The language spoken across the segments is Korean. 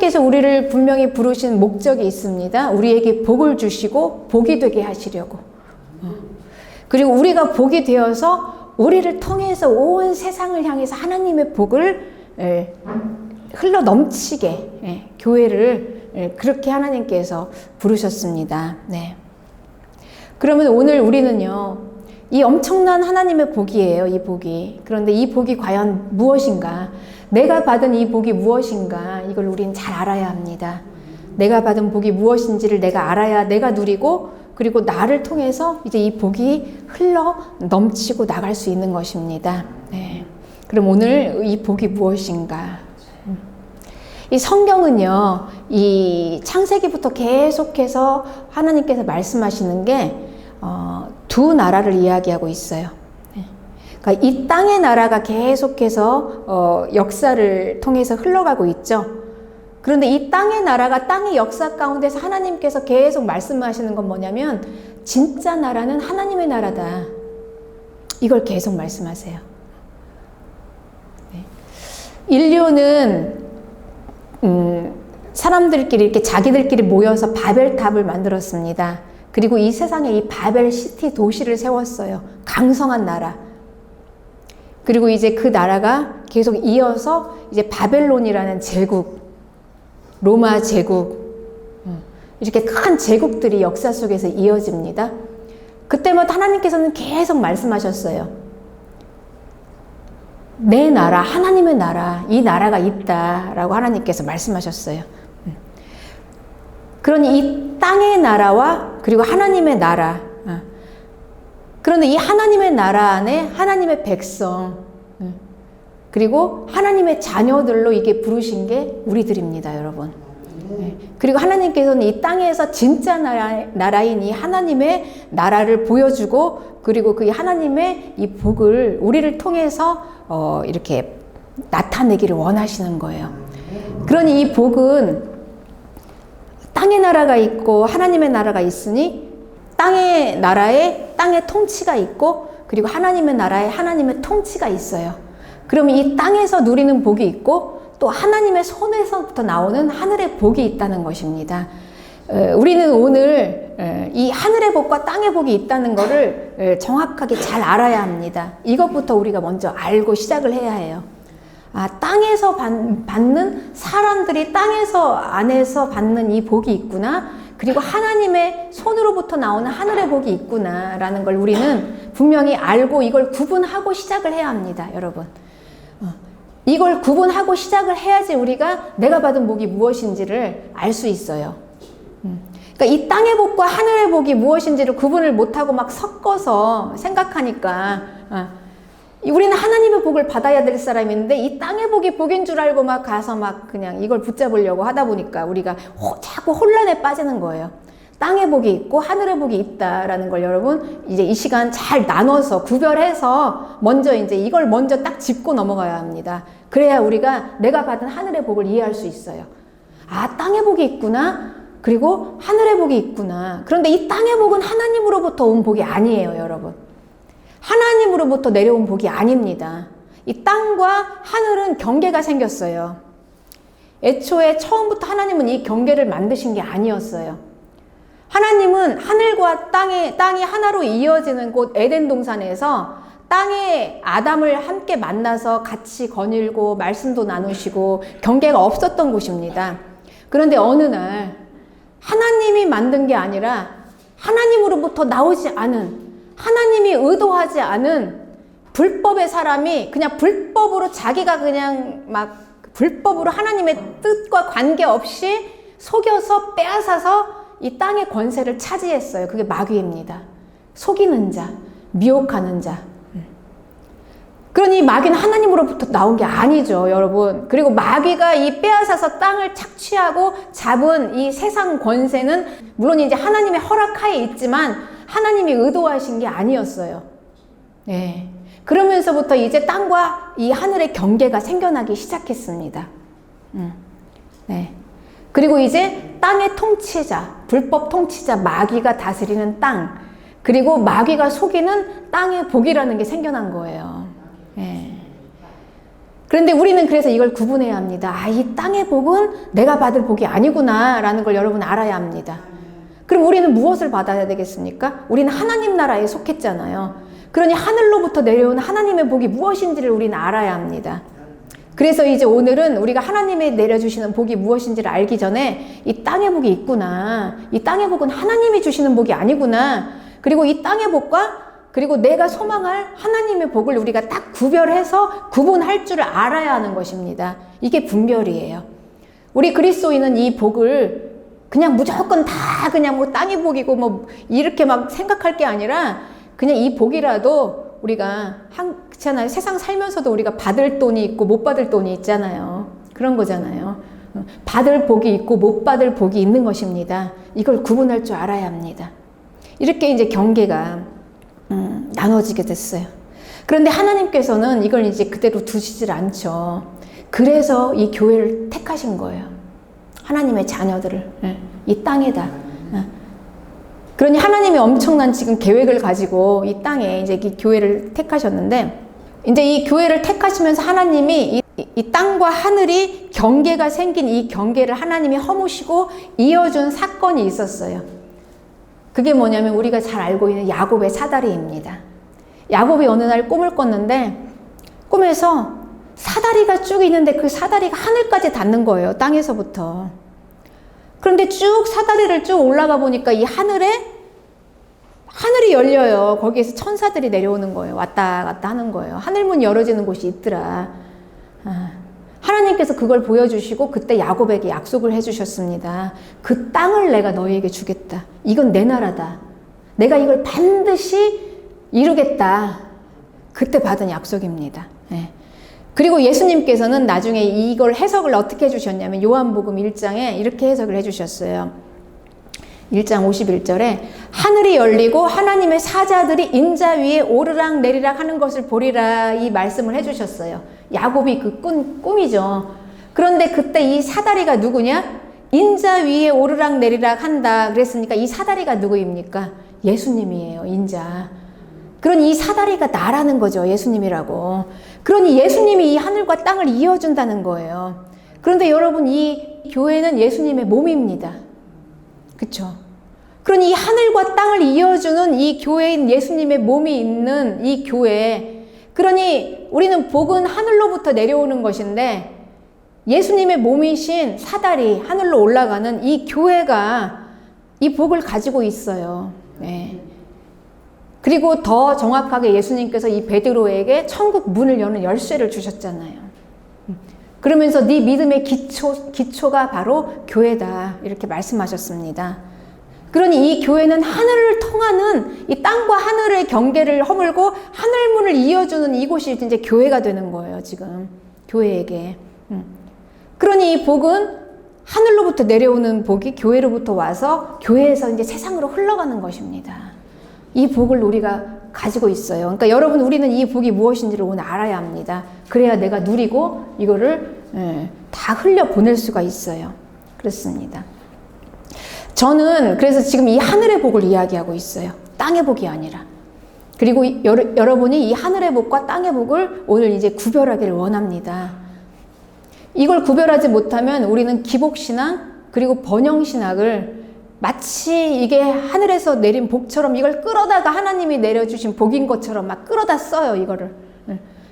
하나님께서 우리를 분명히 부르신 목적이 있습니다. 우리에게 복을 주시고 복이 되게 하시려고. 그리고 우리가 복이 되어서 우리를 통해서 온 세상을 향해서 하나님의 복을 흘러 넘치게 교회를 그렇게 하나님께서 부르셨습니다. 네. 그러면 오늘 우리는요, 이 엄청난 하나님의 복이에요, 이 복이. 그런데 이 복이 과연 무엇인가? 내가 받은 이 복이 무엇인가? 이걸 우리는 잘 알아야 합니다. 내가 받은 복이 무엇인지를 내가 알아야 내가 누리고, 그리고 나를 통해서 이제 이 복이 흘러 넘치고 나갈 수 있는 것입니다. 네. 그럼 오늘 이 복이 무엇인가? 이 성경은요, 이 창세기부터 계속해서 하나님께서 말씀하시는 게 두 나라를 이야기하고 있어요. 그러니까 이 땅의 나라가 계속해서 역사를 통해서 흘러가고 있죠. 그런데 이 땅의 나라가 땅의 역사 가운데서 하나님께서 계속 말씀하시는 건 뭐냐면 진짜 나라는 하나님의 나라다. 이걸 계속 말씀하세요. 인류는 사람들끼리 이렇게 자기들끼리 모여서 바벨탑을 만들었습니다. 그리고 이 세상에 이 바벨시티 도시를 세웠어요. 강성한 나라. 그리고 이제 그 나라가 계속 이어서 이제 바벨론이라는 제국, 로마 제국, 이렇게 큰 제국들이 역사 속에서 이어집니다. 그때마다 하나님께서는 계속 말씀하셨어요. 내 나라, 하나님의 나라, 이 나라가 있다라고 하나님께서 말씀하셨어요. 그러니 이 땅의 나라와 그리고 하나님의 나라, 그런데 이 하나님의 나라 안에 하나님의 백성, 그리고 하나님의 자녀들로 이게 부르신 게 우리들입니다, 여러분. 그리고 하나님께서는 이 땅에서 진짜 나라인 이 하나님의 나라를 보여주고, 그리고 그 하나님의 이 복을 우리를 통해서 이렇게 나타내기를 원하시는 거예요. 그러니 이 복은 땅의 나라가 있고 하나님의 나라가 있으니 땅의 나라에 땅의 통치가 있고, 그리고 하나님의 나라에 하나님의 통치가 있어요. 그러면 이 땅에서 누리는 복이 있고 또 하나님의 손에서부터 나오는 하늘의 복이 있다는 것입니다. 우리는 오늘 이 하늘의 복과 땅의 복이 있다는 것을 정확하게 잘 알아야 합니다. 이것부터 우리가 먼저 알고 시작을 해야 해요. 땅에서 받는, 사람들이 땅에서 안에서 받는 이 복이 있구나, 그리고 하나님의 손으로부터 나오는 하늘의 복이 있구나 라는 걸 우리는 분명히 알고 이걸 구분하고 시작을 해야 합니다, 여러분. 이걸 구분하고 시작을 해야지 우리가 내가 받은 복이 무엇인지를 알 수 있어요. 그러니까 이 땅의 복과 하늘의 복이 무엇인지를 구분을 못하고 막 섞어서 생각하니까 우리는 하나님의 복을 받아야 될 사람인데 이 땅의 복이 복인 줄 알고 막 가서 막 그냥 이걸 붙잡으려고 하다 보니까 우리가 자꾸 혼란에 빠지는 거예요. 땅의 복이 있고 하늘의 복이 있다라는 걸 여러분 이제 이 시간 잘 나눠서 구별해서 먼저 이제 이걸 먼저 딱 짚고 넘어가야 합니다. 그래야 우리가 내가 받은 하늘의 복을 이해할 수 있어요. 땅의 복이 있구나. 그리고 하늘의 복이 있구나. 그런데 이 땅의 복은 하나님으로부터 온 복이 아니에요, 여러분. 하나님으로부터 내려온 복이 아닙니다. 이 땅과 하늘은 경계가 생겼어요. 애초에 처음부터 하나님은 이 경계를 만드신 게 아니었어요. 하나님은 하늘과 땅이 하나로 이어지는 곳 에덴 동산에서 땅에 아담을 함께 만나서 같이 거닐고 말씀도 나누시고 경계가 없었던 곳입니다. 그런데 어느 날 하나님이 만든 게 아니라 하나님으로부터 나오지 않은, 하나님이 의도하지 않은 불법의 사람이 그냥 불법으로 자기가 그냥 막 불법으로 하나님의 뜻과 관계없이 속여서 빼앗아서 이 땅의 권세를 차지했어요. 그게 마귀입니다. 속이는 자, 미혹하는 자. 그러니 마귀는 하나님으로부터 나온 게 아니죠, 여러분. 그리고 마귀가 이 빼앗아서 땅을 착취하고 잡은 이 세상 권세는 물론 이제 하나님의 허락하에 있지만 하나님이 의도하신 게 아니었어요. 네. 그러면서부터 이제 땅과 이 하늘의 경계가 생겨나기 시작했습니다. 네. 그리고 이제 땅의 통치자, 불법 통치자 마귀가 다스리는 땅, 그리고 마귀가 속이는 땅의 복이라는 게 생겨난 거예요. 네. 그런데 우리는 그래서 이걸 구분해야 합니다. 아, 이 땅의 복은 내가 받을 복이 아니구나 라는 걸 여러분 알아야 합니다. 그럼 우리는 무엇을 받아야 되겠습니까? 우리는 하나님 나라에 속했잖아요. 그러니 하늘로부터 내려오는 하나님의 복이 무엇인지를 우리는 알아야 합니다. 그래서 이제 오늘은 우리가 하나님이 내려주시는 복이 무엇인지를 알기 전에 이 땅의 복이 있구나. 이 땅의 복은 하나님이 주시는 복이 아니구나. 그리고 이 땅의 복과 그리고 내가 소망할 하나님의 복을 우리가 딱 구별해서 구분할 줄을 알아야 하는 것입니다. 이게 분별이에요. 우리 그리스도인은 이 복을 그냥 무조건 다 그냥 뭐 땅의 복이고 뭐 이렇게 막 생각할 게 아니라 그냥 이 복이라도 우리가 그렇잖아요. 세상 살면서도 우리가 받을 돈이 있고 못 받을 돈이 있잖아요. 그런 거잖아요. 받을 복이 있고 못 받을 복이 있는 것입니다. 이걸 구분할 줄 알아야 합니다. 이렇게 이제 경계가 나눠지게 됐어요. 그런데 하나님께서는 이걸 이제 그대로 두시질 않죠. 그래서 이 교회를 택하신 거예요. 하나님의 자녀들을 이 땅에다. 그러니 하나님이 엄청난 지금 계획을 가지고 이 땅에 이제 이 교회를 택하셨는데, 이제 이 교회를 택하시면서 하나님이 이 땅과 하늘이 경계가 생긴 이 경계를 하나님이 허무시고 이어준 사건이 있었어요. 그게 뭐냐면 우리가 잘 알고 있는 야곱의 사다리입니다. 야곱이 어느 날 꿈을 꿨는데 꿈에서 사다리가 쭉 있는데 그 사다리가 하늘까지 닿는 거예요. 땅에서부터. 그런데 쭉 사다리를 쭉 올라가 보니까 이 하늘이 열려요. 거기에서 천사들이 내려오는 거예요. 왔다 갔다 하는 거예요. 하늘문 열어지는 곳이 있더라. 하나님께서 그걸 보여주시고 그때 야곱에게 약속을 해주셨습니다. 그 땅을 내가 너희에게 주겠다. 이건 내 나라다. 내가 이걸 반드시 이루겠다. 그때 받은 약속입니다. 네. 그리고 예수님께서는 나중에 이걸 해석을 어떻게 해주셨냐면 요한복음 1장에 이렇게 해석을 해주셨어요. 1장 51절에 하늘이 열리고 하나님의 사자들이 인자 위에 오르락 내리락 하는 것을 보리라, 이 말씀을 해주셨어요. 야곱이 그 꿈이죠. 그런데 그때 이 사다리가 누구냐? 인자 위에 오르락 내리락 한다 그랬으니까 이 사다리가 누구입니까? 예수님이에요. 인자. 그러니 이 사다리가 나라는 거죠. 예수님이라고. 그러니 예수님이 이 하늘과 땅을 이어준다는 거예요. 그런데 여러분, 이 교회는 예수님의 몸입니다. 그쵸? 그러니 이 하늘과 땅을 이어주는 이 교회인 예수님의 몸이 있는 이 교회, 그러니 우리는 복은 하늘로부터 내려오는 것인데 예수님의 몸이신 사다리, 하늘로 올라가는 이 교회가 이 복을 가지고 있어요. 네. 그리고 더 정확하게 예수님께서 이 베드로에게 천국 문을 여는 열쇠를 주셨잖아요. 그러면서 네 믿음의 기초가 바로 교회다, 이렇게 말씀하셨습니다. 그러니 이 교회는 하늘을 통하는 이 땅과 하늘의 경계를 허물고 하늘문을 이어주는 이곳이 이제 교회가 되는 거예요. 지금 교회에게. 그러니 이 복은 하늘로부터 내려오는 복이 교회로부터 와서 교회에서 이제 세상으로 흘러가는 것입니다. 이 복을 우리가 가지고 있어요. 그러니까 여러분, 우리는 이 복이 무엇인지를 오늘 알아야 합니다. 그래야 내가 누리고 이거를 다 흘려 보낼 수가 있어요. 그렇습니다. 저는 그래서 지금 이 하늘의 복을 이야기하고 있어요. 땅의 복이 아니라. 그리고 여러분이 이 하늘의 복과 땅의 복을 오늘 이제 구별하기를 원합니다. 이걸 구별하지 못하면 우리는 기복신앙 그리고 번영신학을 마치 이게 하늘에서 내린 복처럼 이걸 끌어다가 하나님이 내려주신 복인 것처럼 막 끌어다 써요, 이거를.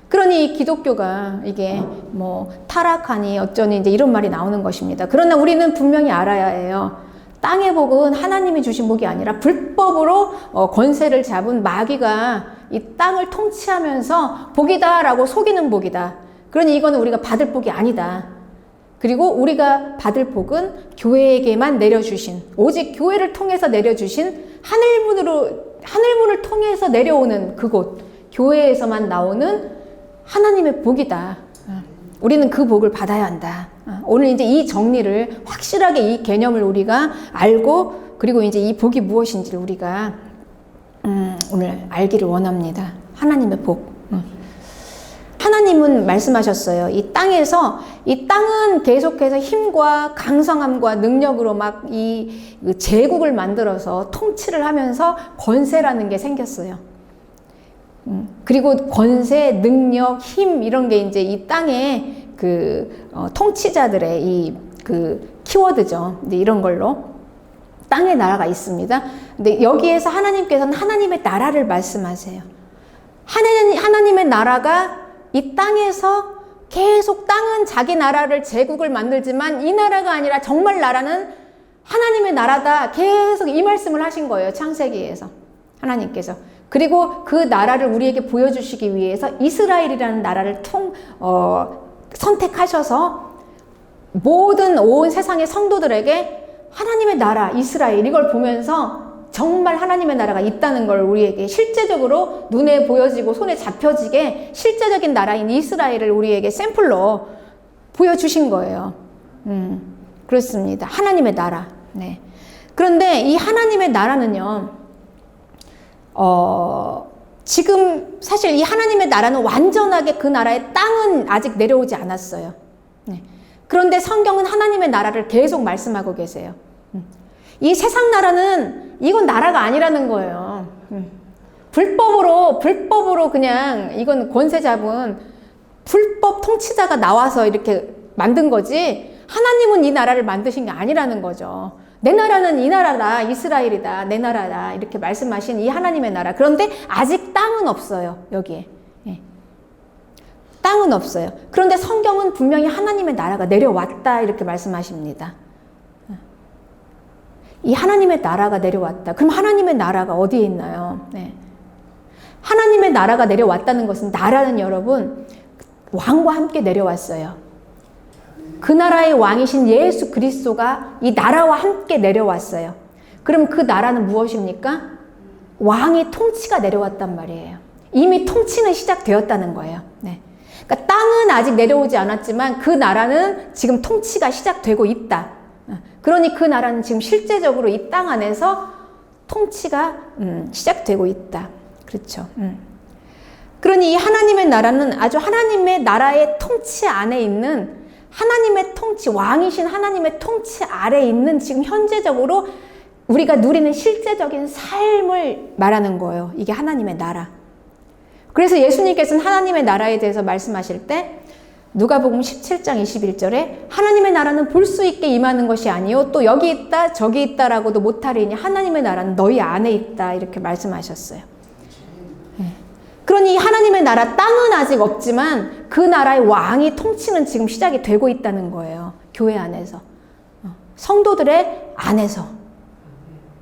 그러니 기독교가 이게 뭐 타락하니 어쩌니 이제 이런 말이 나오는 것입니다. 그러나 우리는 분명히 알아야 해요. 땅의 복은 하나님이 주신 복이 아니라 불법으로 권세를 잡은 마귀가 이 땅을 통치하면서 복이다라고 속이는 복이다. 그러니 이거는 우리가 받을 복이 아니다. 그리고 우리가 받을 복은 교회에게만 내려주신, 오직 교회를 통해서 내려주신 하늘문을 통해서 내려오는 그곳, 교회에서만 나오는 하나님의 복이다. 우리는 그 복을 받아야 한다. 오늘 이제 이 정리를 확실하게, 이 개념을 우리가 알고, 그리고 이제 이 복이 무엇인지를 우리가 오늘 알기를 원합니다. 하나님의 복. 하나님은 말씀하셨어요. 이 땅은 계속해서 힘과 강성함과 능력으로 막 이 제국을 만들어서 통치를 하면서 권세라는 게 생겼어요. 그리고 권세, 능력, 힘 이런 게 이제 이 땅의 통치자들의 키워드죠. 이제 이런 걸로 땅의 나라가 있습니다. 근데 여기에서 하나님께서는 하나님의 나라를 말씀하세요. 하나님의 나라가 이 땅에서 계속 땅은 자기 나라를 제국을 만들지만 이 나라가 아니라 정말 나라는 하나님의 나라다. 계속 이 말씀을 하신 거예요. 창세기에서 하나님께서. 그리고 그 나라를 우리에게 보여주시기 위해서 이스라엘이라는 나라를 선택하셔서 모든 온 세상의 성도들에게 하나님의 나라 이스라엘 이걸 보면서 정말 하나님의 나라가 있다는 걸 우리에게 실제적으로 눈에 보여지고 손에 잡혀지게 실제적인 나라인 이스라엘을 우리에게 샘플로 보여주신 거예요. 그렇습니다. 하나님의 나라. 네. 그런데 이 하나님의 나라는요, 지금 사실 이 하나님의 나라는 완전하게 그 나라의 땅은 아직 내려오지 않았어요. 네. 그런데 성경은 하나님의 나라를 계속 말씀하고 계세요. 이 세상 나라는 이건 나라가 아니라는 거예요. 불법으로 그냥 이건 권세 잡은 불법 통치자가 나와서 이렇게 만든 거지 하나님은 이 나라를 만드신 게 아니라는 거죠. 내 나라는 이 나라다, 이스라엘이다, 내 나라다 이렇게 말씀하신 이 하나님의 나라. 그런데 아직 땅은 없어요. 여기에. 예. 땅은 없어요. 그런데 성경은 분명히 하나님의 나라가 내려왔다 이렇게 말씀하십니다. 이 하나님의 나라가 내려왔다. 그럼 하나님의 나라가 어디에 있나요? 네. 하나님의 나라가 내려왔다는 것은 나라는 여러분 왕과 함께 내려왔어요. 그 나라의 왕이신 예수 그리스도가 이 나라와 함께 내려왔어요. 그럼 그 나라는 무엇입니까? 왕의 통치가 내려왔단 말이에요. 이미 통치는 시작되었다는 거예요. 네. 그러니까 땅은 아직 내려오지 않았지만 그 나라는 지금 통치가 시작되고 있다. 그러니 그 나라는 지금 실제적으로 이 땅 안에서 통치가 시작되고 있다. 그렇죠. 그러니 이 하나님의 나라는 아주 하나님의 나라의 통치 안에 있는 하나님의 통치, 왕이신 하나님의 통치 아래에 있는 지금 현재적으로 우리가 누리는 실제적인 삶을 말하는 거예요. 이게 하나님의 나라. 그래서 예수님께서는 하나님의 나라에 대해서 말씀하실 때 누가복음 17장 21절에 하나님의 나라는 볼 수 있게 임하는 것이 아니요 또 여기 있다 저기 있다라고도 못하리니 하나님의 나라는 너희 안에 있다 이렇게 말씀하셨어요. 그러니 하나님의 나라 땅은 아직 없지만 그 나라의 왕이 통치는 지금 시작이 되고 있다는 거예요. 교회 안에서. 성도들의 안에서.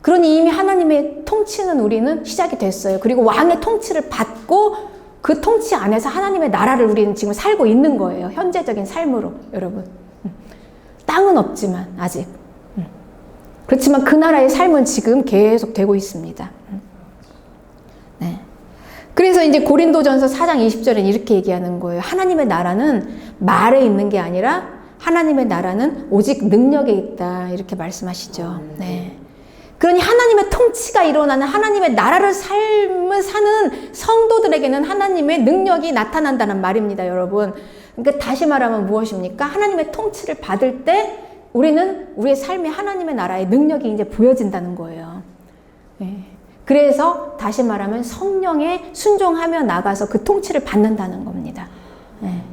그러니 이미 하나님의 통치는 우리는 시작이 됐어요. 그리고 왕의 통치를 받고 그 통치 안에서 하나님의 나라를 우리는 지금 살고 있는 거예요. 현재적인 삶으로 여러분. 땅은 없지만 아직. 그렇지만 그 나라의 삶은 지금 계속 되고 있습니다. 네. 그래서 이제 고린도전서 4장 20절에 이렇게 얘기하는 거예요. 하나님의 나라는 말에 있는 게 아니라 하나님의 나라는 오직 능력에 있다. 이렇게 말씀하시죠. 네. 그러니 하나님의 통치가 일어나는 하나님의 나라를 삶을 사는 성도들에게는 하나님의 능력이 나타난다는 말입니다, 여러분. 그러니까 다시 말하면 무엇입니까? 하나님의 통치를 받을 때 우리는 우리의 삶에 하나님의 나라의 능력이 이제 보여진다는 거예요. 네. 그래서 다시 말하면 성령에 순종하며 나가서 그 통치를 받는다는 겁니다. 네.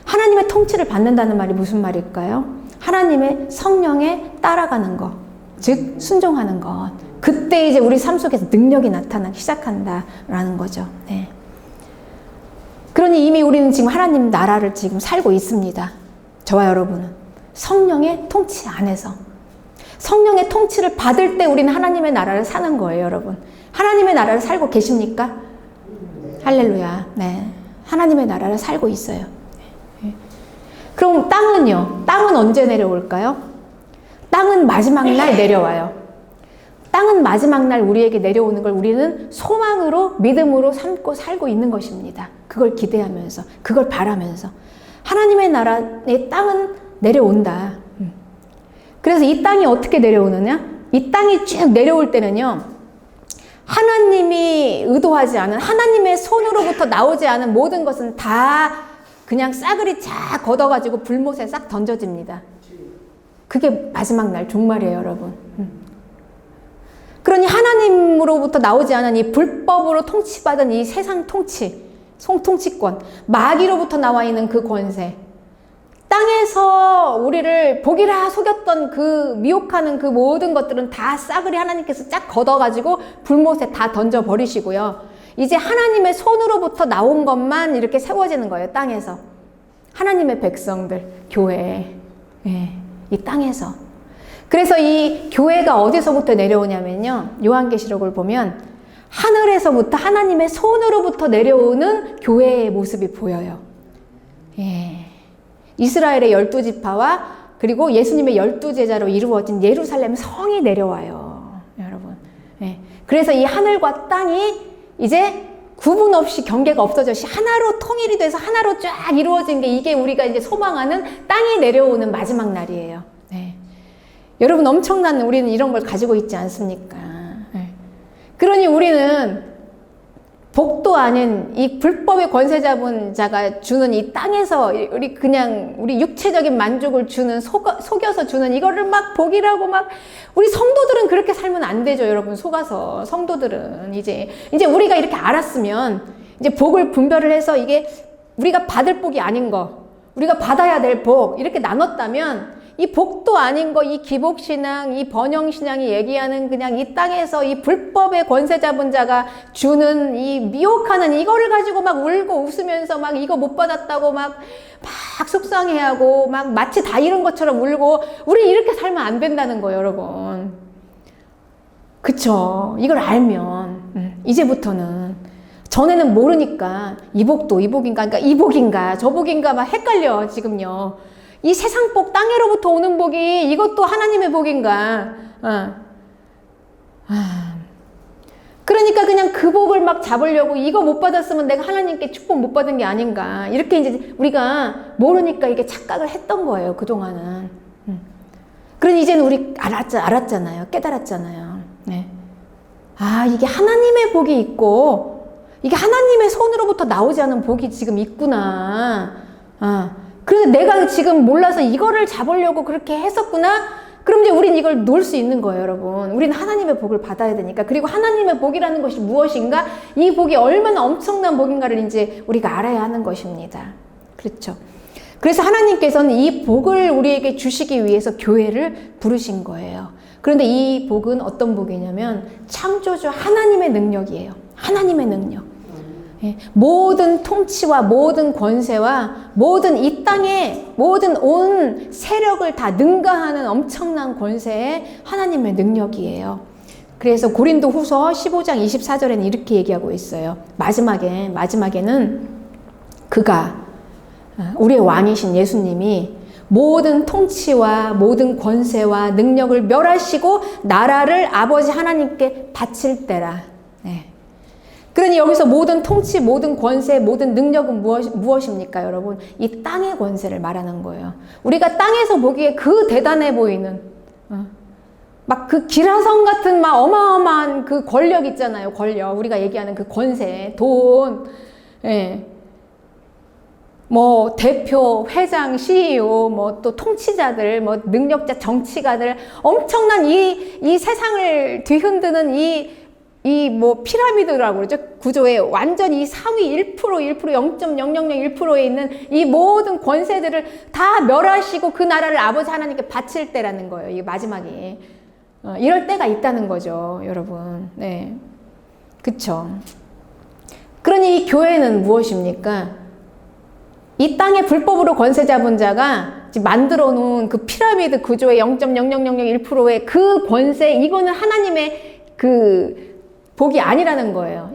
하나님의 통치를 받는다는 말이 무슨 말일까요? 하나님의 성령에 따라가는 것, 즉 순종하는 것. 그때 이제 우리 삶 속에서 능력이 나타나기 시작한다라는 거죠. 네. 그러니 이미 우리는 지금 하나님 나라를 지금 살고 있습니다. 저와 여러분은 성령의 통치 안에서 성령의 통치를 받을 때 우리는 하나님의 나라를 사는 거예요, 여러분. 하나님의 나라를 살고 계십니까? 할렐루야. 네. 하나님의 나라를 살고 있어요. 네. 그럼 땅은요? 땅은 언제 내려올까요? 땅은 마지막 날 내려와요. 땅은 마지막 날 우리에게 내려오는 걸 우리는 소망으로, 믿음으로 삼고 살고 있는 것입니다. 그걸 기대하면서, 그걸 바라면서. 하나님의 나라의 땅은 내려온다. 그래서 이 땅이 어떻게 내려오느냐? 이 땅이 쭉 내려올 때는요, 하나님이 의도하지 않은, 하나님의 손으로부터 나오지 않은 모든 것은 다 그냥 싸그리 쫙 걷어가지고 불못에 싹 던져집니다. 그게 마지막 날 종말이에요, 여러분. 그러니 하나님으로부터 나오지 않은 이 불법으로 통치받은 이 세상 통치, 통치권, 마귀로부터 나와 있는 그 권세, 땅에서 우리를 복이라 속였던 그 미혹하는 그 모든 것들은 다 싸그리 하나님께서 쫙 걷어가지고 불못에 다 던져버리시고요. 이제 하나님의 손으로부터 나온 것만 이렇게 세워지는 거예요. 땅에서. 하나님의 백성들, 교회, 이 땅에서. 그래서 이 교회가 어디서부터 내려오냐면요. 요한계시록을 보면 하늘에서부터 하나님의 손으로부터 내려오는 교회의 모습이 보여요. 이스라엘의 12지파와 그리고 예수님의 12제자로 이루어진 예루살렘 성이 내려와요. 여러분. 그래서 이 하늘과 땅이 이제 구분 없이 경계가 없어져 하나로 통일이 돼서 하나로 쫙 이루어진 게 이게 우리가 이제 소망하는 땅이 내려오는 마지막 날이에요. 여러분 엄청난 우리는 이런 걸 가지고 있지 않습니까? 그러니 우리는 복도 아닌 이 불법의 권세 잡은 자가 주는 이 땅에서 우리 육체적인 만족을 주는 속여서 주는 이거를 막 복이라고 막 우리 성도들은 그렇게 살면 안 되죠, 여러분. 속아서 성도들은 이제 우리가 이렇게 알았으면 이제 복을 분별을 해서 이게 우리가 받을 복이 아닌 거, 우리가 받아야 될 복 이렇게 나눴다면 이 복도 아닌 거, 이 기복신앙, 이 번영신앙이 얘기하는 그냥 이 땅에서 이 불법의 권세 잡은 자가 주는 이 미혹하는 이거를 가지고 막 울고 웃으면서 막 이거 못 받았다고 막 속상해하고 막 마치 다 잃은 것처럼 울고 우리 이렇게 살면 안 된다는 거예요, 여러분. 그쵸? 이걸 알면 이제부터는 전에는 모르니까 이 복도 이 복인가, 그러니까 이 복인가 저 복인가 막 헷갈려 지금요. 이 세상 복, 땅으로부터 오는 복이 이것도 하나님의 복인가? 그러니까 그냥 그 복을 막 잡으려고 이거 못 받았으면 내가 하나님께 축복 못 받은 게 아닌가? 이렇게 이제 우리가 모르니까 이게 착각을 했던 거예요, 그동안은. 그러니 이제는 우리 알았잖아요. 깨달았잖아요. 이게 하나님의 복이 있고 이게 하나님의 손으로부터 나오지 않은 복이 지금 있구나. 그래서 내가 지금 몰라서 이거를 잡으려고 그렇게 했었구나? 그럼 이제 우린 이걸 놓을 수 있는 거예요, 여러분. 우리는 하나님의 복을 받아야 되니까. 그리고 하나님의 복이라는 것이 무엇인가? 이 복이 얼마나 엄청난 복인가를 이제 우리가 알아야 하는 것입니다. 그렇죠. 그래서 하나님께서는 이 복을 우리에게 주시기 위해서 교회를 부르신 거예요. 그런데 이 복은 어떤 복이냐면 창조주 하나님의 능력이에요. 하나님의 능력. 모든 통치와 모든 권세와 모든 이 땅의 모든 온 세력을 다 능가하는 엄청난 권세의 하나님의 능력이에요. 그래서 고린도 후서 15장 24절에는 이렇게 얘기하고 있어요. 마지막에는 그가 우리의 왕이신 예수님이 모든 통치와 모든 권세와 능력을 멸하시고 나라를 아버지 하나님께 바칠 때라. 그러니 여기서 모든 통치, 모든 권세, 모든 능력은 무엇입니까, 여러분? 이 땅의 권세를 말하는 거예요. 우리가 땅에서 보기에 그 대단해 보이는 막 그 기라성 같은 막 어마어마한 그 권력 있잖아요. 권력. 우리가 얘기하는 그 권세, 돈, 뭐 대표, 회장, CEO, 뭐 또 통치자들, 뭐 능력자, 정치가들, 엄청난 이 세상을 뒤흔드는 이 뭐 피라미드라고 그러죠. 구조에 완전히 이 상위 1%, 0.0001%에 있는 이 모든 권세들을 다 멸하시고 그 나라를 아버지 하나님께 바칠 때라는 거예요. 이 마지막에. 이럴 때가 있다는 거죠, 여러분. 그쵸. 그러니 이 교회는 무엇입니까? 이 땅에 불법으로 권세 잡은 자가 만들어 놓은 그 피라미드 구조의 0.0001%의 그 권세, 이거는 하나님의 그 복이 아니라는 거예요.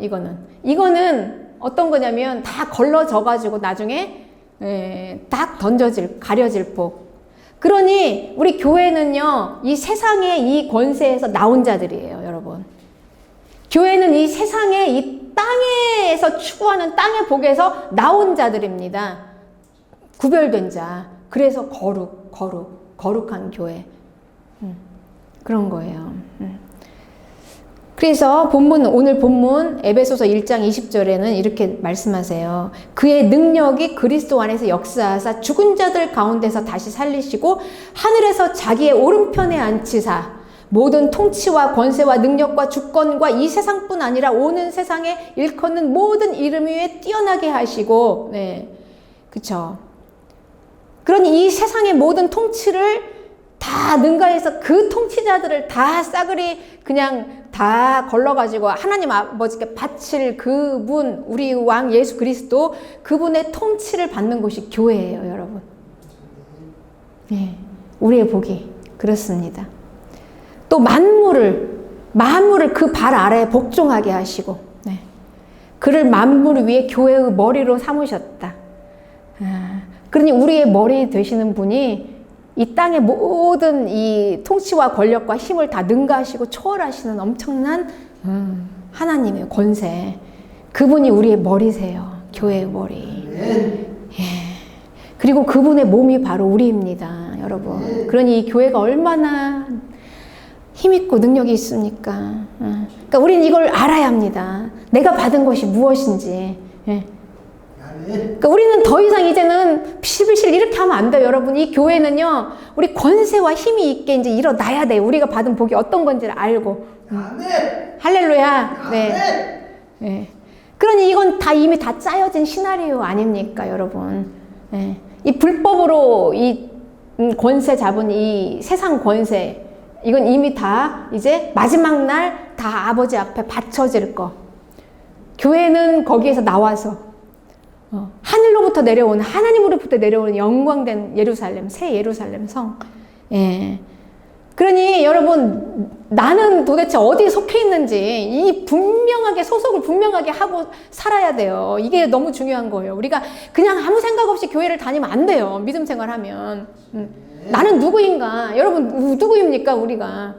이거는 어떤 거냐면 다 걸러져가지고 나중에 딱 가려질 복. 그러니 우리 교회는요, 이 세상의 이 권세에서 나온 자들이에요, 여러분. 교회는 이 세상의 이 땅에서 추구하는 땅의 복에서 나온 자들입니다. 구별된 자. 그래서 거룩한 교회. 그런 거예요. 그래서 오늘 본문 에베소서 1장 20절에는 이렇게 말씀하세요. 그의 능력이 그리스도 안에서 역사하사 죽은 자들 가운데서 다시 살리시고 하늘에서 자기의 오른편에 앉히사 모든 통치와 권세와 능력과 주권과 이 세상뿐 아니라 오는 세상에 일컫는 모든 이름 위에 뛰어나게 하시고, 네, 그쵸. 그러니 이 세상의 모든 통치를 다 능가해서 그 통치자들을 다 싸그리 그냥 다 걸러가지고 하나님 아버지께 바칠 그분, 우리 왕 예수 그리스도, 그분의 통치를 받는 곳이 교회예요, 여러분. 네, 우리의 복이 그렇습니다. 또 만물을 그 발 아래에 복종하게 하시고, 네, 그를 만물 위에 교회의 머리로 삼으셨다. 그러니 우리의 머리 되시는 분이 이 땅의 모든 이 통치와 권력과 힘을 다 능가하시고 초월하시는 엄청난 하나님의 권세, 그분이 우리의 머리세요. 교회의 머리. 예. 그리고 그분의 몸이 바로 우리입니다, 여러분. 그러니 이 교회가 얼마나 힘있고 능력이 있습니까? 그러니까 우리는 이걸 알아야 합니다. 내가 받은 것이 무엇인지. 예. 그러니까 우리는 더 이상 이제는 피실피실 이렇게 하면 안 돼요, 여러분. 이 교회는요, 우리 권세와 힘이 있게 이제 일어나야 돼요. 우리가 받은 복이 어떤 건지를 알고. 할렐루야. 네. 네. 그러니 이건 다 이미 다 짜여진 시나리오 아닙니까, 여러분? 네. 이 불법으로 이 권세 잡은 이 세상 권세, 이건 이미 다 이제 마지막 날 다 아버지 앞에 바쳐질 거. 교회는 거기에서 나와서 하늘로부터 내려오는, 하나님으로부터 내려오는 영광된 예루살렘, 새 예루살렘 성. 예. 그러니 여러분, 나는 도대체 어디에 속해 있는지 이 분명하게, 소속을 분명하게 하고 살아야 돼요. 이게 너무 중요한 거예요. 우리가 그냥 아무 생각 없이 교회를 다니면 안 돼요. 믿음 생활하면. 나는 누구인가? 여러분, 누구입니까, 우리가?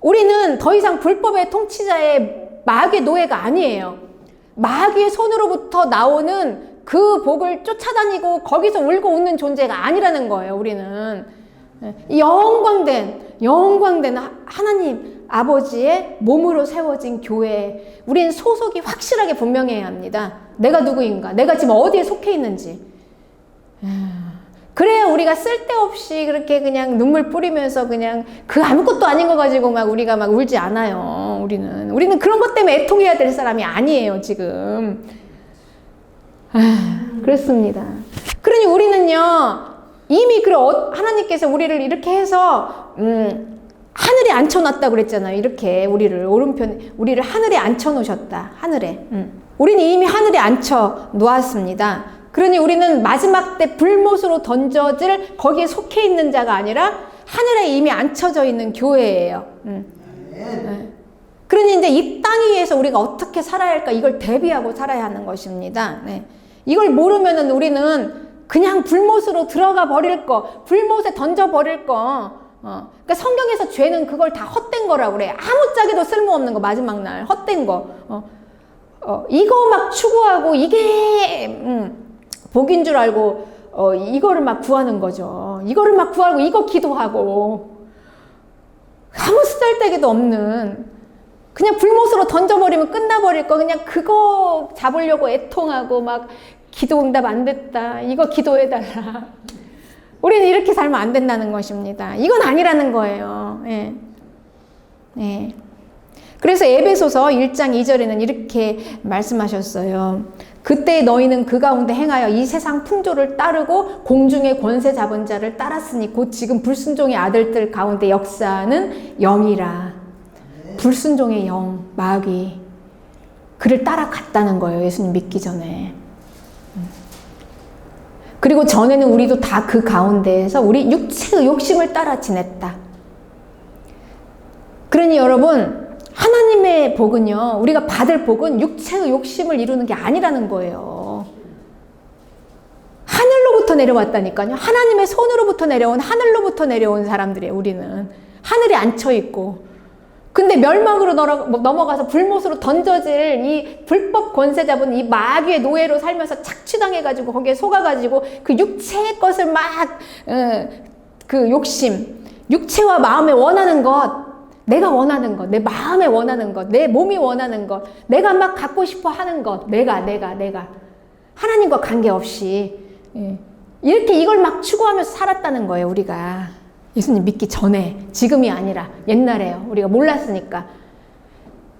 우리는 더 이상 불법의 통치자의 마귀의 노예가 아니에요. 마귀의 손으로부터 나오는 그 복을 쫓아다니고 거기서 울고 웃는 존재가 아니라는 거예요, 우리는. 영광된 하나님 아버지의 몸으로 세워진 교회, 우리는 소속이 확실하게 분명해야 합니다. 내가 누구인가? 내가 지금 어디에 속해 있는지. 그래야 우리가 쓸데없이 그렇게 그냥 눈물 뿌리면서 그냥 그 아무것도 아닌 거 가지고 막 우리가 막 울지 않아요. 우리는 그런 것 때문에 애통해야 될 사람이 아니에요, 지금. 그렇습니다. 그러니 우리는요, 이미 하나님께서 우리를 이렇게 해서 하늘에 앉혀놨다 그랬잖아요. 이렇게 우리를 하늘에 앉혀놓으셨다. 하늘에. 우리는 이미 하늘에 앉혀 놓았습니다. 그러니 우리는 마지막 때 불못으로 던져질 거기에 속해 있는 자가 아니라 하늘에 이미 앉혀져 있는 교회예요. 그러니 이제 이 땅 위에서 우리가 어떻게 살아야 할까, 이걸 대비하고 살아야 하는 것입니다. 네. 이걸 모르면은 우리는 그냥 불못으로 들어가 버릴 거, 불못에 던져 버릴 거. 그러니까 성경에서 죄는 그걸 다 헛된 거라고 그래. 아무짝에도 쓸모없는 거, 마지막 날 헛된 거. 이거 막 추구하고 이게 복인 줄 알고 이거를 막 구하는 거죠. 이거를 막 구하고 이거 기도하고 아무 쓰잘데기도 없는, 그냥 불못으로 던져버리면 끝나버릴 거, 그냥 그거 잡으려고 애통하고 막 기도 응답 안 됐다, 이거 기도해달라. 우리는 이렇게 살면 안 된다는 것입니다. 이건 아니라는 거예요. 예. 네. 그래서 에베소서 1장 2절에는 이렇게 말씀하셨어요. 그때 너희는 그 가운데 행하여 이 세상 풍조를 따르고 공중의 권세 잡은 자를 따랐으니 곧 지금 불순종의 아들들 가운데 역사하는 영이라. 불순종의 영, 마귀, 그를 따라갔다는 거예요, 예수님 믿기 전에. 그리고 전에는 우리도 다 그 가운데에서 우리 육체의 욕심을 따라 지냈다. 그러니 여러분, 하나님의 복은요, 우리가 받을 복은 육체의 욕심을 이루는 게 아니라는 거예요. 하늘로부터 내려왔다니까요. 하나님의 손으로부터 내려온, 하늘로부터 내려온 사람들이에요, 우리는. 하늘에 앉혀있고. 근데 멸망으로 넘어가서 불못으로 던져질 이 불법 권세 잡은 이 마귀의 노예로 살면서 착취당해가지고 거기에 속아가지고 그 육체의 것을 막, 그 욕심, 육체와 마음에 원하는 것, 내가 원하는 것, 내 마음에 원하는 것, 내 몸이 원하는 것, 내가 막 갖고 싶어 하는 것, 내가. 하나님과 관계없이. 이렇게 이걸 막 추구하면서 살았다는 거예요, 우리가. 예수님 믿기 전에, 지금이 아니라 옛날에요. 우리가 몰랐으니까.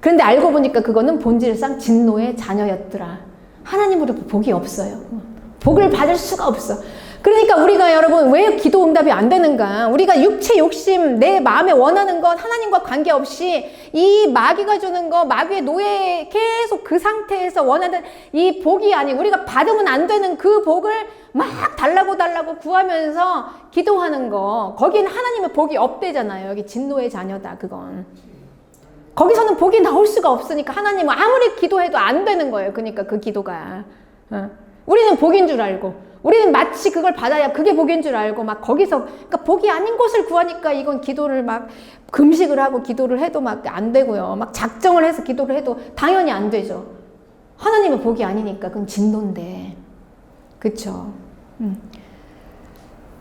그런데 알고 보니까 그거는 본질상 진노의 자녀였더라. 하나님으로부터 복이 없어요. 복을 받을 수가 없어. 그러니까 우리가 여러분 왜 기도 응답이 안 되는가? 우리가 육체 욕심, 내 마음에 원하는 것 하나님과 관계없이 이 마귀가 주는 거, 마귀의 노예에 계속 그 상태에서 원하는 이 복이 아니, 우리가 받으면 안 되는 그 복을 막 달라고 구하면서 기도하는 거, 거기는 하나님의 복이 없대잖아요. 여기 진노의 자녀다, 그건. 거기서는 복이 나올 수가 없으니까 하나님은 아무리 기도해도 안 되는 거예요. 그러니까 그 기도가. 우리는 복인 줄 알고, 우리는 마치 그걸 받아야 그게 복인 줄 알고 막 거기서, 그러니까 복이 아닌 것을 구하니까 이건 기도를 막 금식을 하고 기도를 해도 막 안 되고요. 막 작정을 해서 기도를 해도 당연히 안 되죠. 하나님은 복이 아니니까 그건 진노인데. 그쵸?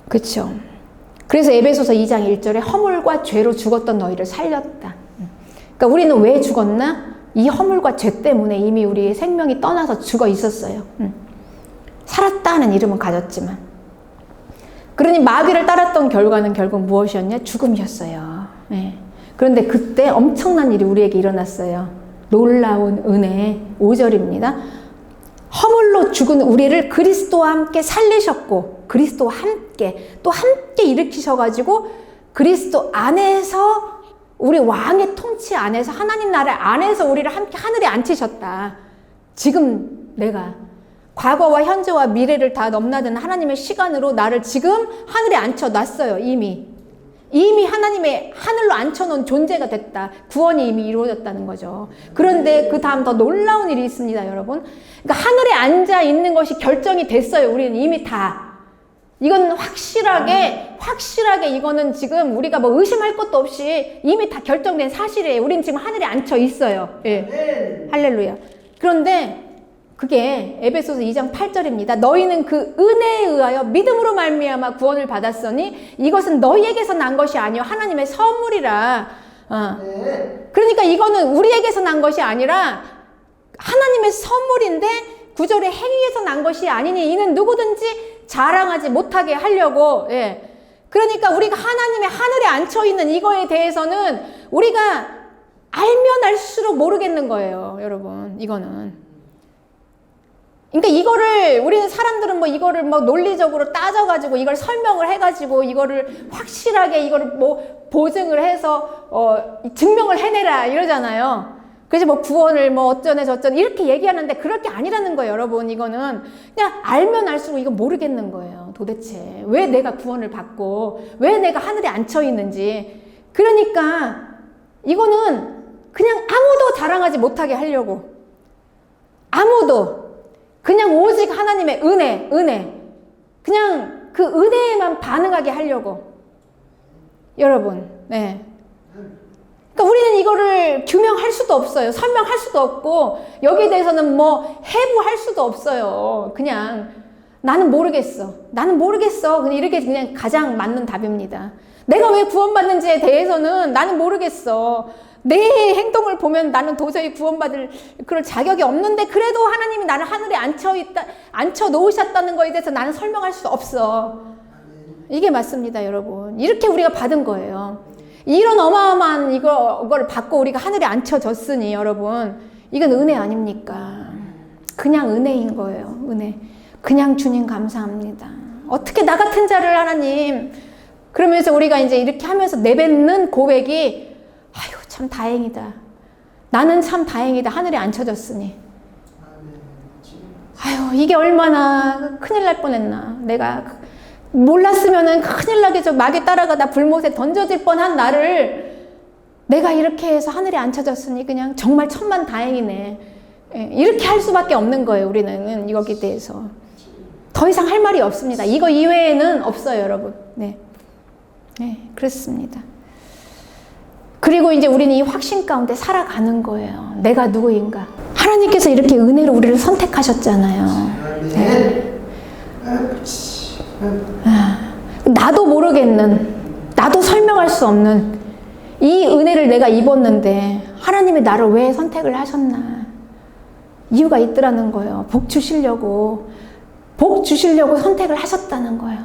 그쵸? 그래서 에베소서 2장 1절에 허물과 죄로 죽었던 너희를 살렸다. 그러니까 우리는 왜 죽었나? 이 허물과 죄 때문에 이미 우리의 생명이 떠나서 죽어 있었어요. 살았다 하는 이름은 가졌지만. 그러니 마귀를 따랐던 결과는 결국 무엇이었냐? 죽음이었어요. 네. 그런데 그때 엄청난 일이 우리에게 일어났어요. 놀라운 은혜. 5절입니다. 허물로 죽은 우리를 그리스도와 함께 살리셨고, 그리스도와 함께 또 함께 일으키셔가지고 그리스도 안에서, 우리 왕의 통치 안에서, 하나님 나라 안에서 우리를 함께 하늘에 앉히셨다. 지금 내가 과거와 현재와 미래를 다 넘나드는 하나님의 시간으로 나를 지금 하늘에 앉혀놨어요. 이미 하나님의 하늘로 앉혀놓은 존재가 됐다. 구원이 이미 이루어졌다는 거죠. 그런데 그 다음 더 놀라운 일이 있습니다, 여러분. 그러니까 하늘에 앉아 있는 것이 결정이 됐어요. 우리는 이미 다. 이건 확실하게 이거는 지금 우리가 뭐 의심할 것도 없이 이미 다 결정된 사실이에요. 우리는 지금 하늘에 앉혀 있어요. 예. 할렐루야. 그런데 그게 에베소서 2장 8절입니다. 너희는 그 은혜에 의하여 믿음으로 말미암아 구원을 받았으니 이것은 너희에게서 난 것이 아니요 하나님의 선물이라. 그러니까 이거는 우리에게서 난 것이 아니라 하나님의 선물인데, 구절의 행위에서 난 것이 아니니 이는 누구든지 자랑하지 못하게 하려고. 예. 그러니까 우리가 하나님의 하늘에 앉혀있는 이거에 대해서는 우리가 알면 알수록 모르겠는 거예요, 여러분. 이거는. 그러니까 이거를, 우리는 사람들은 뭐 이거를 뭐 논리적으로 따져가지고 이걸 설명을 해가지고 이거를 확실하게 이거를 뭐 보증을 해서 증명을 해내라 이러잖아요. 그래서 뭐 구원을 뭐 어쩌네 저쩌네 이렇게 얘기하는데 그럴 게 아니라는 거예요, 여러분. 이거는 그냥 알면 알수록 이거 모르겠는 거예요. 도대체 왜 내가 구원을 받고 왜 내가 하늘에 앉혀 있는지. 그러니까 이거는 그냥 아무도 자랑하지 못하게 하려고, 아무도 그냥 오직 하나님의 은혜, 그냥 그 은혜에만 반응하게 하려고. 여러분, 네. 그러니까 우리는 이거를 규명할 수도 없어요. 설명할 수도 없고, 여기에 대해서는 뭐 해부할 수도 없어요. 그냥 나는 모르겠어. 그냥 이렇게 그냥 가장 맞는 답입니다. 내가 왜 구원받는지에 대해서는 나는 모르겠어. 내 행동을 보면 나는 도저히 구원받을 그럴 자격이 없는데, 그래도 하나님이 나를 하늘에 앉혀 놓으셨다는 거에 대해서 나는 설명할 수 없어. 이게 맞습니다, 여러분. 이렇게 우리가 받은 거예요. 이런 어마어마한 이걸 받고 우리가 하늘에 앉혀졌으니, 여러분, 이건 은혜 아닙니까? 그냥 은혜인 거예요. 은혜. 그냥 주님 감사합니다. 어떻게 나 같은 자를 하나님. 그러면서 우리가 이제 이렇게 하면서 내뱉는 고백이, 아유, 참 다행이다. 나는 참 다행이다. 하늘에 앉혀졌으니. 아유, 이게 얼마나 큰일 날 뻔했나. 내가 몰랐으면은 큰일 나게 저 마귀 따라가 나 불못에 던져질 뻔한 나를 내가 이렇게 해서 하늘에 앉혀졌으니 그냥 정말 천만 다행이네. 이렇게 할 수밖에 없는 거예요, 우리는. 이거기에 대해서. 더 이상 할 말이 없습니다. 이거 이외에는 없어요, 여러분. 네, 그렇습니다. 그리고 이제 우리는 이 확신 가운데 살아가는 거예요. 내가 누구인가. 하나님께서 이렇게 은혜로 우리를 선택하셨잖아요. 네. 나도 모르겠는, 나도 설명할 수 없는 이 은혜를 내가 입었는데 하나님이 나를 왜 선택을 하셨나. 이유가 있더라는 거예요. 복 주시려고 선택을 하셨다는 거예요.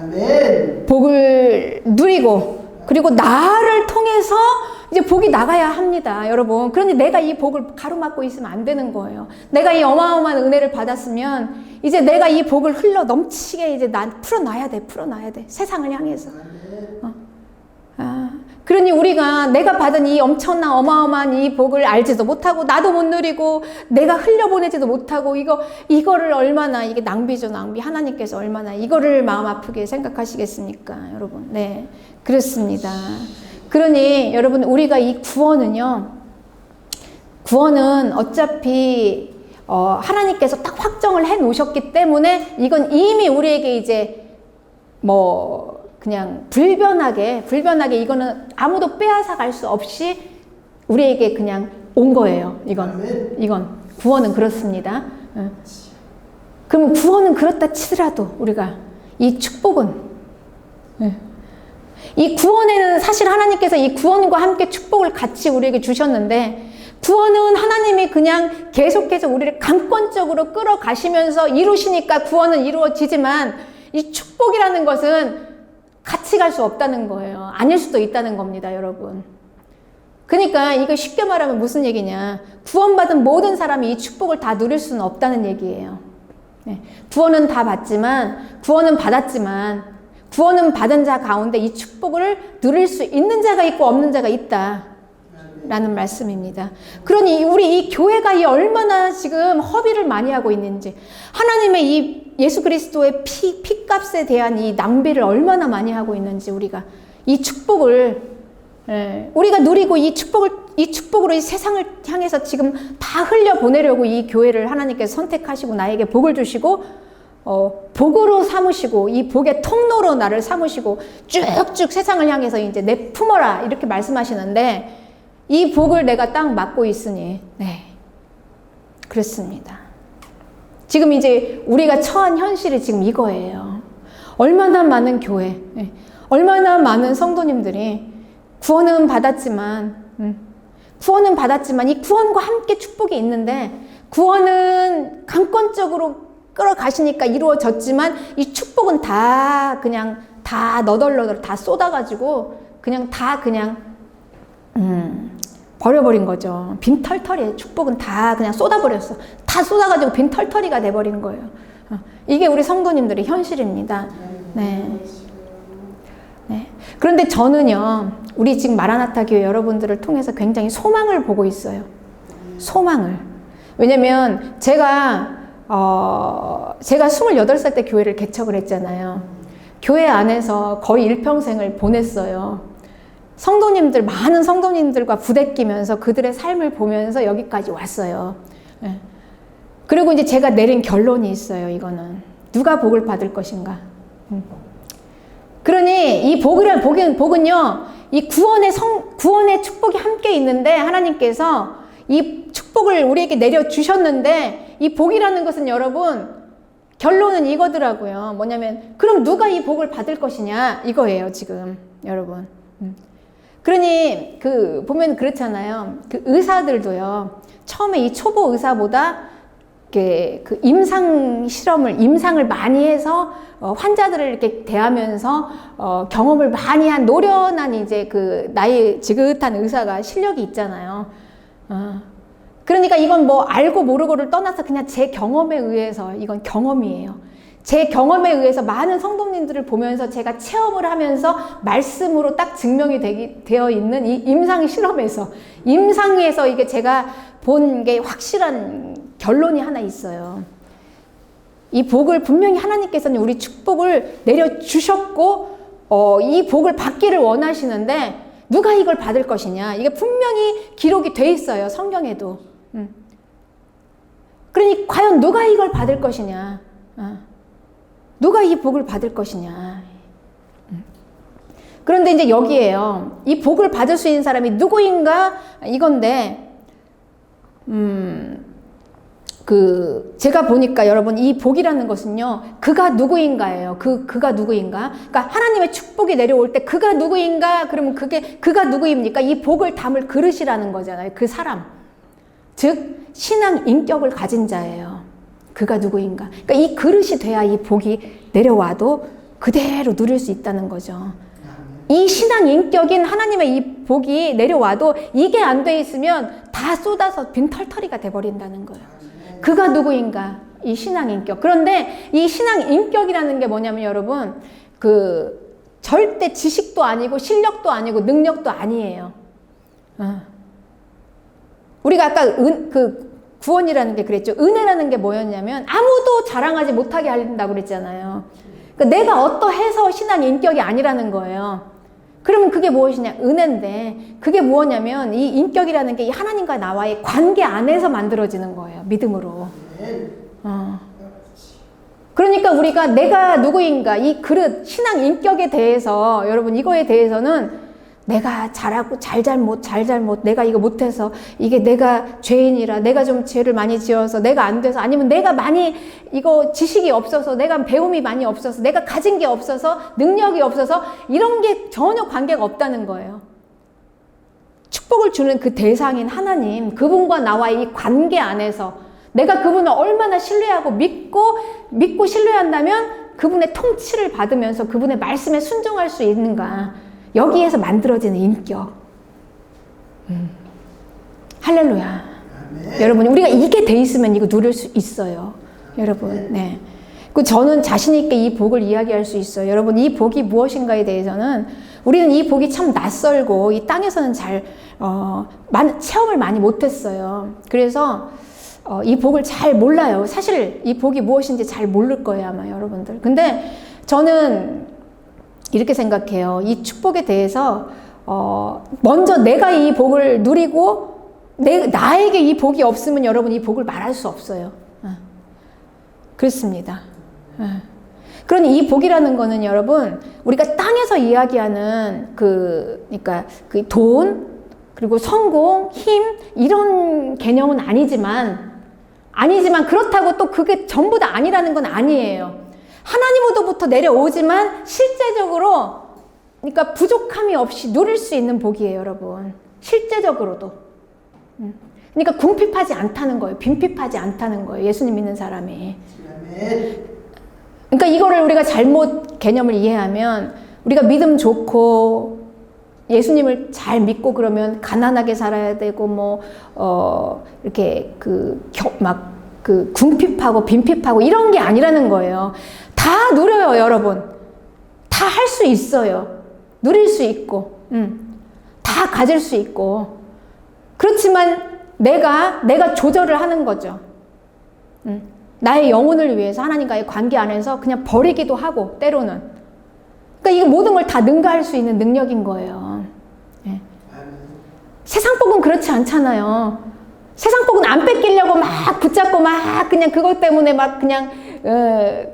아멘. 복을 누리고 그리고 나를 통해서 이제 복이 나가야 합니다, 여러분. 그런데 내가 이 복을 가로막고 있으면 안 되는 거예요. 내가 이 어마어마한 은혜를 받았으면 이제 내가 이 복을 흘러 넘치게 이제 난 풀어놔야 돼. 세상을 향해서. 그러니 우리가 내가 받은 이 엄청난 어마어마한 이 복을 알지도 못하고 나도 못 누리고 내가 흘려보내지도 못하고 이거를 얼마나 이게 낭비죠, 낭비. 하나님께서 얼마나 이거를 마음 아프게 생각하시겠습니까, 여러분. 네, 그렇습니다. 그러니 여러분, 우리가 이 구원은 어차피 하나님께서 딱 확정을 해 놓으셨기 때문에 이건 이미 우리에게 이제 그냥 불변하게 이거는 아무도 빼앗아 갈 수 없이 우리에게 그냥 온 거예요. 이건 구원은 그렇습니다. 그럼 구원은 그렇다 치더라도 우리가 이 축복은 이 구원에는 사실 하나님께서 이 구원과 함께 축복을 같이 우리에게 주셨는데 구원은 하나님이 그냥 계속해서 우리를 강권적으로 끌어가시면서 이루시니까 구원은 이루어지지만 이 축복이라는 것은 같이 갈 수 없다는 거예요. 아닐 수도 있다는 겁니다, 여러분. 그러니까 이거 쉽게 말하면 무슨 얘기냐. 구원받은 모든 사람이 이 축복을 다 누릴 수는 없다는 얘기예요. 네. 구원은 받았지만 구원은 받은 자 가운데 이 축복을 누릴 수 있는 자가 있고 없는 자가 있다. 라는 말씀입니다. 그러니 우리 이 교회가 이 얼마나 지금 허비를 많이 하고 있는지, 하나님의 이 예수 그리스도의 피값에 대한 이 낭비를 얼마나 많이 하고 있는지, 우리가 이 축복을 우리가 누리고 이 축복으로 이 세상을 향해서 지금 다 흘려보내려고 이 교회를 하나님께서 선택하시고 나에게 복을 주시고 복으로 삼으시고 이 복의 통로로 나를 삼으시고 쭉쭉 세상을 향해서 이제 내품어라 이렇게 말씀하시는데, 이 복을 내가 딱 맡고 있으니, 네, 그렇습니다. 지금 이제 우리가 처한 현실이 지금 이거예요. 얼마나 많은 교회, 얼마나 많은 성도님들이 구원은 받았지만 이 구원과 함께 축복이 있는데, 구원은 강권적으로 끌어가시니까 이루어졌지만 이 축복은 다 너덜너덜 다 쏟아가지고 그냥 버려버린 거죠. 빈털터리에 축복은 다 그냥 쏟아버렸어. 다 쏟아가지고 빈털터리가 돼버린 거예요. 이게 우리 성도님들의 현실입니다. 네. 그런데 저는요, 우리 지금 마라나타 교회 여러분들을 통해서 굉장히 소망을 보고 있어요. 소망을. 왜냐면 제가 28살 때 교회를 개척을 했잖아요. 교회 안에서 거의 일평생을 보냈어요. 많은 성도님들과 부대끼면서 그들의 삶을 보면서 여기까지 왔어요. 그리고 이제 제가 내린 결론이 있어요. 이거는 누가 복을 받을 것인가. 그러니 이 복은요, 이 구원의 축복이 함께 있는데, 하나님께서 이 축복을 우리에게 내려주셨는데, 이 복이라는 것은 여러분, 결론은 이거더라고요. 뭐냐면, 그럼 누가 이 복을 받을 것이냐, 이거예요, 지금, 여러분. 그러니 보면 그렇잖아요. 의사들도요, 처음에 이 초보 의사보다 임상을 많이 해서 환자들을 이렇게 대하면서 경험을 많이 한 노련한 이제 나이 지긋한 의사가 실력이 있잖아요. 그러니까 이건 알고 모르고를 떠나서 그냥 제 경험에 의해서, 이건 경험이에요. 제 경험에 의해서 많은 성도님들을 보면서 제가 체험을 하면서 말씀으로 딱 증명이 되어 있는 이 임상에서 이게 제가 본 게 확실한 결론이 하나 있어요. 이 복을 분명히 하나님께서는 우리 축복을 내려주셨고, 이 복을 받기를 원하시는데, 누가 이걸 받을 것이냐. 이게 분명히 기록이 돼 있어요. 성경에도. 그러니 과연 누가 이걸 받을 것이냐. 누가 이 복을 받을 것이냐. 그런데 이제 여기에요. 이 복을 받을 수 있는 사람이 누구인가 이건데, 제가 보니까 여러분, 이 복이라는 것은요, 그가 누구인가예요. 그가 누구인가? 그러니까 하나님의 축복이 내려올 때 그가 누구인가? 그러면 그가 누구입니까? 이 복을 담을 그릇이라는 거잖아요. 그 사람. 즉, 신앙 인격을 가진 자예요. 그가 누구인가? 그러니까 이 그릇이 돼야 이 복이 내려와도 그대로 누릴 수 있다는 거죠. 이 신앙 인격인 하나님의 이 복이 내려와도 이게 안 돼 있으면 다 쏟아서 빈털터리가 돼버린다는 거예요. 그가 누구인가? 이 신앙 인격. 그런데 이 신앙 인격이라는 게 뭐냐면 여러분, 절대 지식도 아니고 실력도 아니고 능력도 아니에요. 우리가 아까 구원이라는 게 그랬죠. 은혜라는 게 뭐였냐면 아무도 자랑하지 못하게 한다고 그랬잖아요. 그러니까 내가 어떠해서 신앙 인격이 아니라는 거예요. 그러면 그게 무엇이냐? 은혜인데 그게 무엇냐면 이 인격이라는 게 이 하나님과 나와의 관계 안에서 만들어지는 거예요. 믿음으로. 그러니까 우리가 내가 누구인가 이 그릇 신앙 인격에 대해서 여러분 이거에 대해서는 내가 잘하고 잘못 내가 이거 못해서 이게 내가 죄인이라 내가 좀 죄를 많이 지어서 내가 안 돼서 아니면 내가 많이 이거 지식이 없어서 내가 배움이 많이 없어서 내가 가진 게 없어서 능력이 없어서 이런 게 전혀 관계가 없다는 거예요. 축복을 주는 그 대상인 하나님 그분과 나와의 이 관계 안에서 내가 그분을 얼마나 신뢰하고 믿고 신뢰한다면 그분의 통치를 받으면서 그분의 말씀에 순종할 수 있는가 여기에서 만들어지는 인격. 할렐루야. 아멘. 여러분, 우리가 이게 돼 있으면 이거 누릴 수 있어요. 여러분, 네. 저는 자신있게 이 복을 이야기할 수 있어요. 여러분, 이 복이 무엇인가에 대해서는 우리는 이 복이 참 낯설고 이 땅에서는 체험을 많이 못했어요. 그래서 이 복을 잘 몰라요. 사실 이 복이 무엇인지 잘 모를 거예요, 아마 여러분들. 근데 저는 이렇게 생각해요. 이 축복에 대해서 먼저 내가 이 복을 누리고 나에게 이 복이 없으면 여러분 이 복을 말할 수 없어요. 그렇습니다. 그러니 이 복이라는 거는 여러분 우리가 땅에서 이야기하는 그러니까 그 돈 그리고 성공, 힘 이런 개념은 아니지만 그렇다고 또 그게 전부 다 아니라는 건 아니에요. 하나님으로부터 내려오지만 실제적으로 그러니까 부족함이 없이 누릴 수 있는 복이에요, 여러분. 실제적으로도. 그러니까 궁핍하지 않다는 거예요. 빈핍하지 않다는 거예요. 예수님 믿는 사람이. 그러니까 이거를 우리가 잘못 개념을 이해하면 우리가 믿음 좋고 예수님을 잘 믿고 그러면 가난하게 살아야 되고 이렇게 궁핍하고 빈핍하고 이런 게 아니라는 거예요. 다 누려요, 여러분. 다 할 수 있어요. 누릴 수 있고, 다 가질 수 있고. 그렇지만 내가 조절을 하는 거죠. 나의 영혼을 위해서 하나님과의 관계 안에서 그냥 버리기도 하고, 때로는. 그러니까 이게 모든 걸 다 능가할 수 있는 능력인 거예요. 네. 세상 복은 그렇지 않잖아요. 세상 복은 안 뺏기려고 막 붙잡고 막 그냥 그것 때문에 막 그냥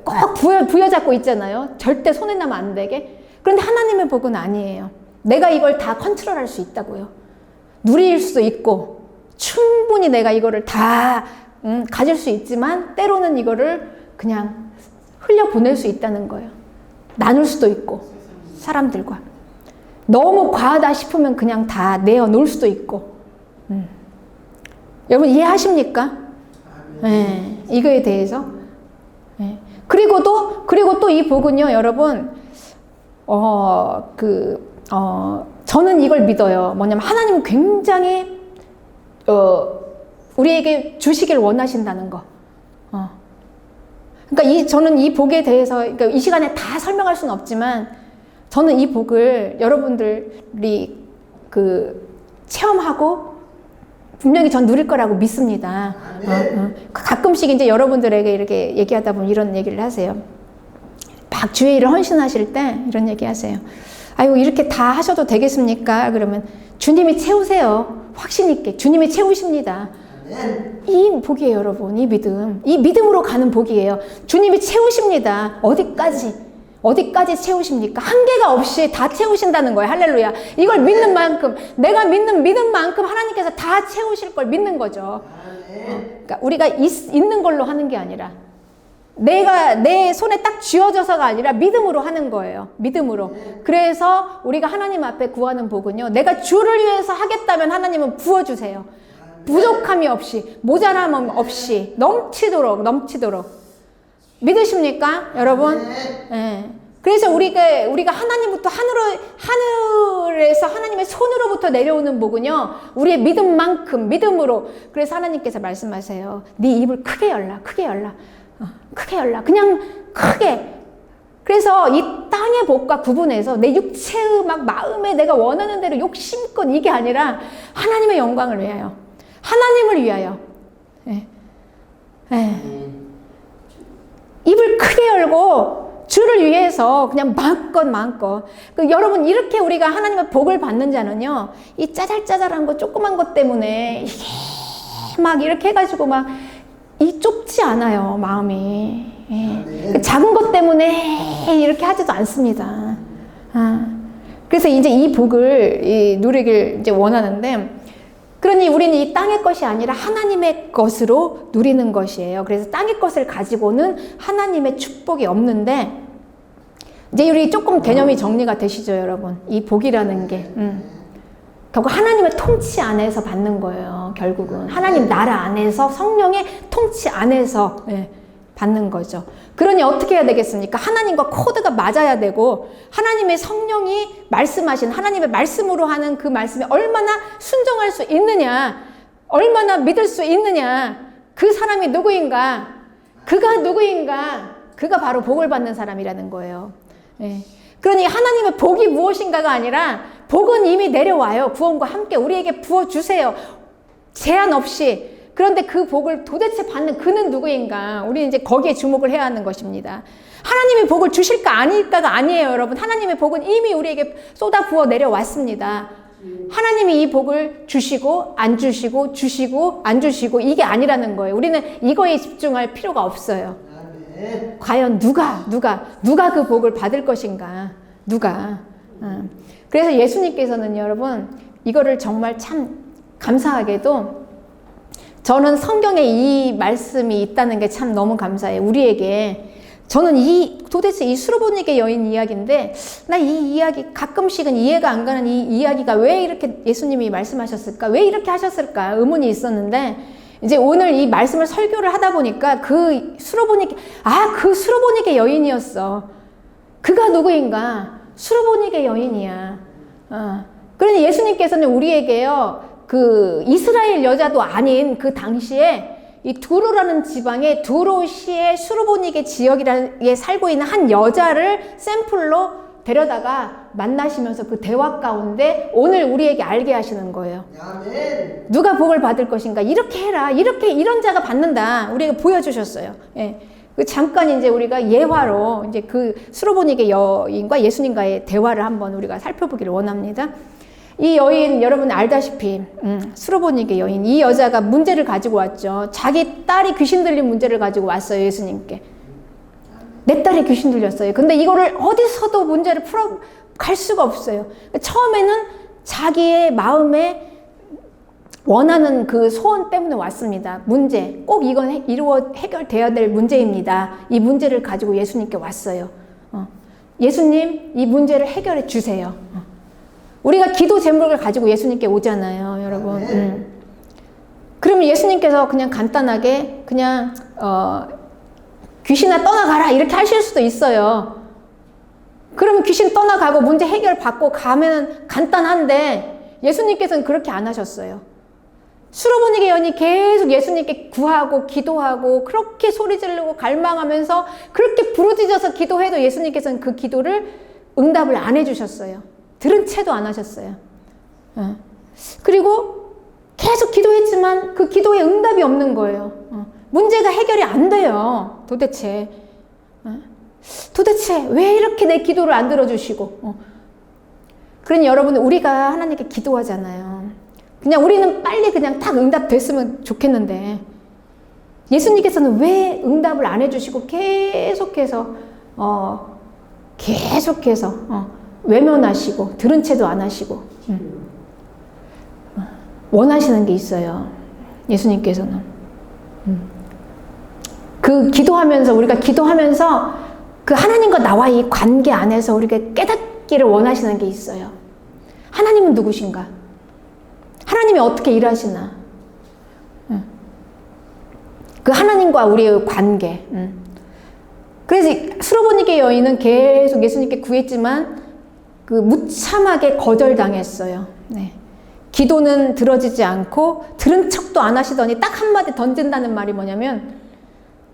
꼭 부여잡고 있잖아요. 절대 손에 나면 안 되게. 그런데 하나님의 복은 아니에요. 내가 이걸 다 컨트롤할 수 있다고요. 누릴 수도 있고 충분히 내가 이거를 다 가질 수 있지만 때로는 이거를 그냥 흘려보낼 수 있다는 거예요. 나눌 수도 있고 사람들과. 너무 과하다 싶으면 그냥 다 내어놓을 수도 있고. 여러분 이해하십니까? 네, 이거에 대해서. 네. 그리고 또 이 복은요, 여러분, 저는 이걸 믿어요. 뭐냐면 하나님은 굉장히 우리에게 주시길 원하신다는 거. 그러니까 저는 이 복에 대해서 그러니까 이 시간에 다 설명할 수는 없지만 저는 이 복을 여러분들이 체험하고 분명히 전 누릴 거라고 믿습니다. 가끔씩 이제 여러분들에게 이렇게 얘기하다 보면 이런 얘기를 하세요. 막 주의 일을 헌신하실 때 이런 얘기 하세요. 아이고, 이렇게 다 하셔도 되겠습니까? 그러면 주님이 채우세요. 확신 있게. 주님이 채우십니다. 이 복이에요, 여러분. 이 믿음. 이 믿음으로 가는 복이에요. 주님이 채우십니다. 어디까지 채우십니까? 한계가 없이 다 채우신다는 거예요. 할렐루야. 이걸 믿는 만큼, 내가 믿는 믿음만큼 하나님께서 다 채우실 걸 믿는 거죠. 그러니까 우리가 있는 걸로 하는 게 아니라 내가 내 손에 딱 쥐어져서가 아니라 믿음으로 하는 거예요. 믿음으로. 그래서 우리가 하나님 앞에 구하는 복은요, 내가 주를 위해서 하겠다면 하나님은 부어주세요. 부족함이 없이, 모자람 없이 넘치도록 믿으십니까, 여러분? 네. 그래서 우리가 하나님부터 하늘에서 하나님의 손으로부터 내려오는 복은요, 우리의 믿음만큼, 믿음으로. 그래서 하나님께서 말씀하세요. 네 입을 크게 열라, 크게 열라, 크게 열라. 그냥 크게. 그래서 이 땅의 복과 구분해서 내 육체의 막 마음에 내가 원하는 대로 욕심껏 이게 아니라 하나님의 영광을 위하여, 하나님을 위하여. 예. 예. 입을 크게 열고 주를 위해서 그냥 마음껏. 여러분, 이렇게 우리가 하나님의 복을 받는 자는요, 이 짜잘짜잘한 거, 조그만 것 때문에 이게 막 이렇게 해가지고 막 이 좁지 않아요, 마음이. 예. 작은 것 때문에 이렇게 하지도 않습니다. 그래서 이제 이 복을 누리길 이제 원하는데, 그러니 우리는 이 땅의 것이 아니라 하나님의 것으로 누리는 것이에요. 그래서 땅의 것을 가지고는 하나님의 축복이 없는데, 이제 우리 조금 개념이 정리가 되시죠, 여러분? 이 복이라는 게. 결국 하나님의 통치 안에서 받는 거예요, 결국은. 하나님 나라 안에서, 성령의 통치 안에서 받는 거죠. 그러니 어떻게 해야 되겠습니까? 하나님과 코드가 맞아야 되고, 하나님의 성령이 말씀하신, 하나님의 말씀으로 하는 그 말씀에 얼마나 순종할 수 있느냐, 얼마나 믿을 수 있느냐, 그 사람이 누구인가, 그가 누구인가, 그가 바로 복을 받는 사람이라는 거예요. 그러니 하나님의 복이 무엇인가가 아니라, 복은 이미 내려와요. 구원과 함께 우리에게 부어주세요. 제한 없이. 그런데 그 복을 도대체 받는 그는 누구인가? 우리는 이제 거기에 주목을 해야 하는 것입니다. 하나님의 복을 주실까 아닐까가 아니에요, 여러분. 하나님의 복은 이미 우리에게 쏟아 부어 내려왔습니다. 하나님이 이 복을 주시고 안 주시고 주시고 안 주시고 이게 아니라는 거예요. 우리는 이거에 집중할 필요가 없어요. 과연 누가 그 복을 받을 것인가? 누가? 그래서 예수님께서는 여러분, 이거를 정말 참 감사하게도, 저는 성경에 이 말씀이 있다는 게 참 너무 감사해요. 우리에게. 저는 도대체 이 수르보니게 여인 이야기인데, 나 이 이야기 가끔씩은 이해가 안 가는 이 이야기가 왜 이렇게 예수님이 말씀하셨을까? 왜 이렇게 하셨을까? 의문이 있었는데, 이제 오늘 이 말씀을 설교를 하다 보니까 그 수르보니게 여인이었어. 그가 누구인가? 수르보니게 여인이야. 그러니 예수님께서는 우리에게요, 그 이스라엘 여자도 아닌 그 당시에 이 두로라는 지방의 두로시의 수르보니게 지역에 살고 있는 한 여자를 샘플로 데려다가 만나시면서 그 대화 가운데 오늘 우리에게 알게 하시는 거예요. 아멘. 누가 복을 받을 것인가? 이렇게 해라. 이런 자가 받는다. 우리에게 보여주셨어요. 예. 잠깐 이제 우리가 예화로 이제 그 수르보니게 여인과 예수님과의 대화를 한번 우리가 살펴보기를 원합니다. 이 여인, 여러분 알다시피 수르보니게 여인, 이 여자가 문제를 가지고 왔죠. 자기 딸이 귀신 들린 문제를 가지고 왔어요, 예수님께. 내 딸이 귀신 들렸어요. 근데 이거를 어디서도 문제를 풀어갈 수가 없어요. 처음에는 자기의 마음에 원하는 그 소원 때문에 왔습니다. 문제, 꼭 이건 해결돼야 될 문제입니다. 이 문제를 가지고 예수님께 왔어요. 예수님, 이 문제를 해결해 주세요. 우리가 기도 제목을 가지고 예수님께 오잖아요, 여러분. 그러면 예수님께서 그냥 간단하게 그냥 귀신아 떠나가라 이렇게 하실 수도 있어요. 그러면 귀신 떠나가고 문제 해결 받고 가면 간단한데, 예수님께서는 그렇게 안 하셨어요. 수르보니게 여인이 계속 예수님께 구하고 기도하고 그렇게 소리 지르고 갈망하면서 그렇게 부르짖어서 기도해도 예수님께서는 그 기도를 응답을 안 해주셨어요. 들은 채도 안 하셨어요. 그리고 계속 기도했지만 그 기도에 응답이 없는 거예요. 문제가 해결이 안 돼요. 도대체 왜 이렇게 내 기도를 안 들어주시고. 그러니 여러분, 우리가 하나님께 기도하잖아요. 그냥 우리는 빨리 그냥 딱 응답됐으면 좋겠는데, 예수님께서는 왜 응답을 안 해주시고 계속해서 외면하시고 들은 채도 안 하시고 원하시는 게 있어요, 예수님께서는. 그 우리가 기도하면서 그 하나님과 나와의 관계 안에서 우리가 깨닫기를 원하시는 게 있어요. 하나님은 누구신가? 하나님이 어떻게 일하시나? 그 하나님과 우리의 관계. 그래서 수로보니게 여인은 계속 예수님께 구했지만 그 무참하게 거절당했어요. 네. 기도는 들어지지 않고 들은 척도 안 하시더니 딱 한마디 던진다는 말이 뭐냐면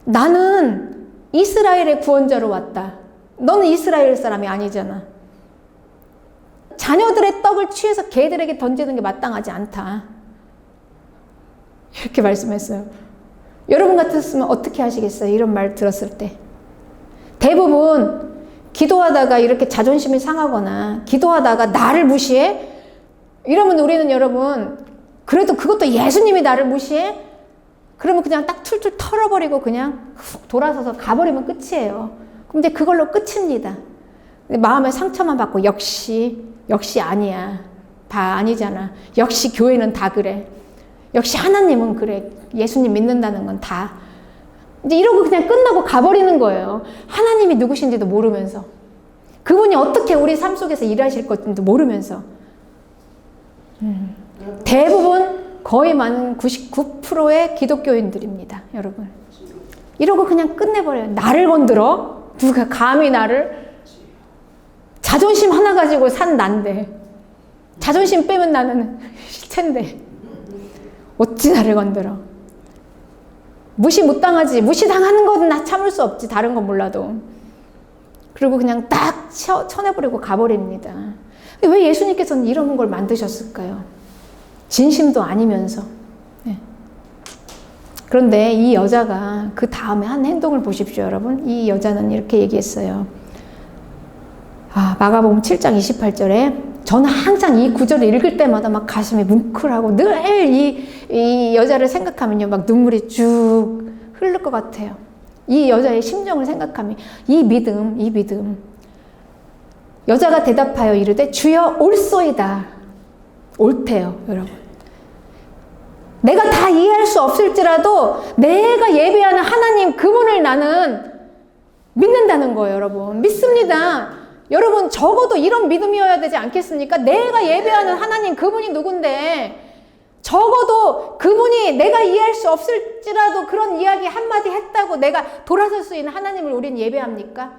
나는 이스라엘의 구원자로 왔다. 너는 이스라엘 사람이 아니잖아. 자녀들의 떡을 취해서 개들에게 던지는 게 마땅하지 않다. 이렇게 말씀했어요. 여러분 같았으면 어떻게 하시겠어요? 이런 말 들었을 때. 대부분 기도하다가 이렇게 자존심이 상하거나 기도하다가 나를 무시해? 이러면 우리는 여러분 그래도 그것도 예수님이 나를 무시해? 그러면 그냥 딱 툴툴 털어버리고 그냥 훅 돌아서서 가버리면 끝이에요. 그럼 이제 그걸로 끝입니다. 마음에 상처만 받고 역시 아니야. 다 아니잖아. 역시 교회는 다 그래. 역시 하나님은 그래. 예수님 믿는다는 건 다. 이제 이러고 그냥 끝나고 가버리는 거예요. 하나님이 누구신지도 모르면서. 그분이 어떻게 우리 삶 속에서 일하실 건지도 모르면서. 대부분 거의 많은 99%의 기독교인들입니다. 여러분. 이러고 그냥 끝내버려요. 나를 건드려? 누가 감히 나를? 자존심 하나 가지고 산 난데. 자존심 빼면 나는 실체인데. 어찌 나를 건드려? 무시 못 당하지. 무시당하는 건 나 참을 수 없지. 다른 건 몰라도. 그리고 그냥 딱 쳐내버리고 가버립니다. 왜 예수님께서는 이런 걸 만드셨을까요? 진심도 아니면서. 네. 그런데 이 여자가 그 다음에 한 행동을 보십시오, 여러분. 이 여자는 이렇게 얘기했어요. 마가복음 7장 28절에 저는 항상 이 구절을 읽을 때마다 막 가슴이 뭉클하고 늘 이 여자를 생각하면요, 막 눈물이 쭉 흐를 것 같아요. 이 여자의 심정을 생각하면 이 믿음. 여자가 대답하여 이르되 주여 옳소이다. 옳대요, 여러분. 내가 다 이해할 수 없을지라도 내가 예배하는 하나님 그분을 나는 믿는다는 거예요, 여러분. 믿습니다. 여러분 적어도 이런 믿음이어야 되지 않겠습니까? 내가 예배하는 하나님 그분이 누군데 적어도 그분이 내가 이해할 수 없을지라도 그런 이야기 한마디 했다고 내가 돌아설 수 있는 하나님을 우린 예배합니까?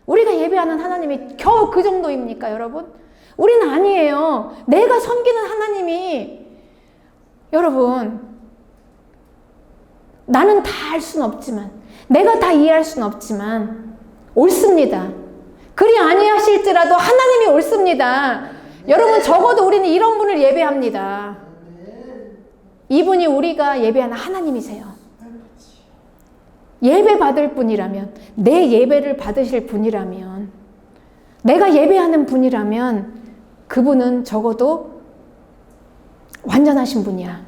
우리가 예배하는 하나님이 겨우 그 정도입니까, 여러분? 우리는 아니에요. 내가 섬기는 하나님이 여러분 나는 다 알 수는 없지만 내가 다 이해할 수는 없지만 옳습니다. 그리 아니하실지라도 하나님이 옳습니다. 여러분 적어도 우리는 이런 분을 예배합니다. 이분이 우리가 예배하는 하나님이세요. 예배 받을 분이라면, 내 예배를 받으실 분이라면, 내가 예배하는 분이라면 그분은 적어도 완전하신 분이야.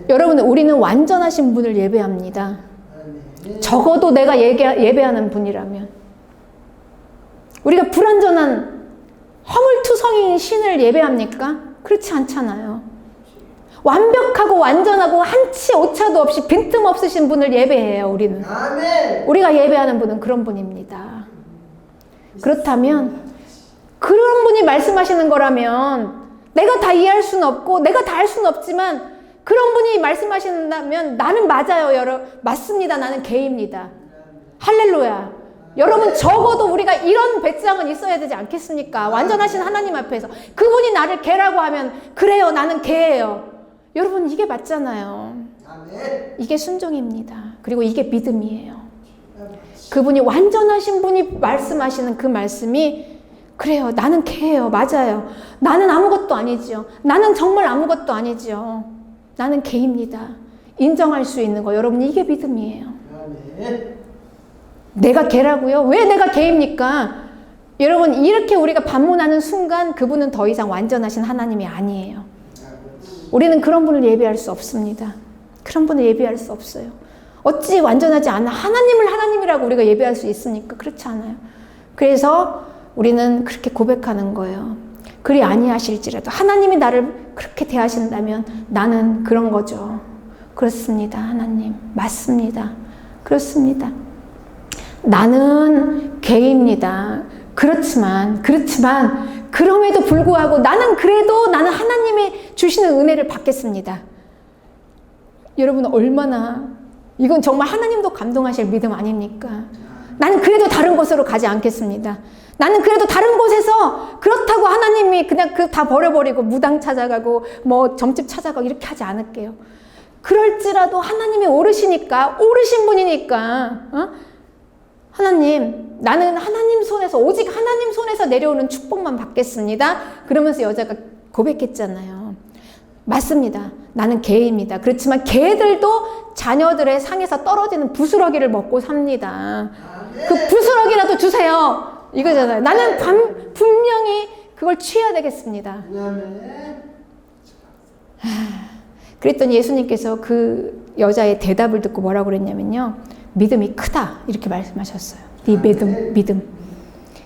여러분 우리는 완전하신 분을 예배합니다. 적어도 내가 예배하는 분이라면. 우리가 불완전한 허물투성이인 신을 예배합니까? 그렇지 않잖아요. 완벽하고 완전하고 한치 오차도 없이 빈틈없으신 분을 예배해요, 우리는. 아멘. 우리가 예배하는 분은 그런 분입니다. 그렇다면 그런 분이 말씀하시는 거라면 내가 다 이해할 수는 없고 내가 다 할 수는 없지만 그런 분이 말씀하신다면 나는 맞아요, 여러분. 맞습니다. 나는 개입니다. 할렐루야. 여러분 적어도 우리가 이런 배짱은 있어야 되지 않겠습니까? 완전하신 하나님 앞에서 그분이 나를 개라고 하면 그래요, 나는 개예요. 여러분 이게 맞잖아요. 이게 순종입니다. 그리고 이게 믿음이에요. 그분이 완전하신 분이 말씀하시는 그 말씀이 그래요, 나는 개예요. 맞아요. 나는 아무것도 아니지요. 나는 정말 아무것도 아니지요. 나는 개입니다. 인정할 수 있는 거, 여러분 이게 믿음이에요. 내가 개라고요? 왜 내가 개입니까? 여러분 이렇게 우리가 반문하는 순간 그분은 더 이상 완전하신 하나님이 아니에요. 우리는 그런 분을 예배할 수 없습니다. 그런 분을 예배할 수 없어요. 어찌 완전하지 않은 하나님을 하나님이라고 우리가 예배할 수 있습니까? 그렇지 않아요. 그래서 우리는 그렇게 고백하는 거예요. 그리 아니하실지라도 하나님이 나를 그렇게 대하신다면 나는 그런 거죠. 그렇습니다, 하나님. 맞습니다. 그렇습니다. 나는 개입니다. 그렇지만 그럼에도 불구하고 나는 하나님이 주시는 은혜를 받겠습니다. 여러분 얼마나 이건 정말 하나님도 감동하실 믿음 아닙니까? 나는 그래도 다른 곳으로 가지 않겠습니다. 나는 그래도 다른 곳에서 그렇다고 하나님이 그냥 그 다 버려버리고 무당 찾아가고 뭐 점집 찾아가고 이렇게 하지 않을게요. 그럴지라도 하나님이 오르시니까, 오르신 분이니까, 하나님, 나는 하나님 손에서, 오직 하나님 손에서 내려오는 축복만 받겠습니다. 그러면서 여자가 고백했잖아요. 맞습니다. 나는 개입니다. 그렇지만 개들도 자녀들의 상에서 떨어지는 부스러기를 먹고 삽니다. 그 부스러기라도 주세요. 이거잖아요. 나는 분명히 그걸 취해야 되겠습니다. 그랬더니 예수님께서 그 여자의 대답을 듣고 뭐라고 그랬냐면요. 믿음이 크다. 이렇게 말씀하셨어요. 네 믿음.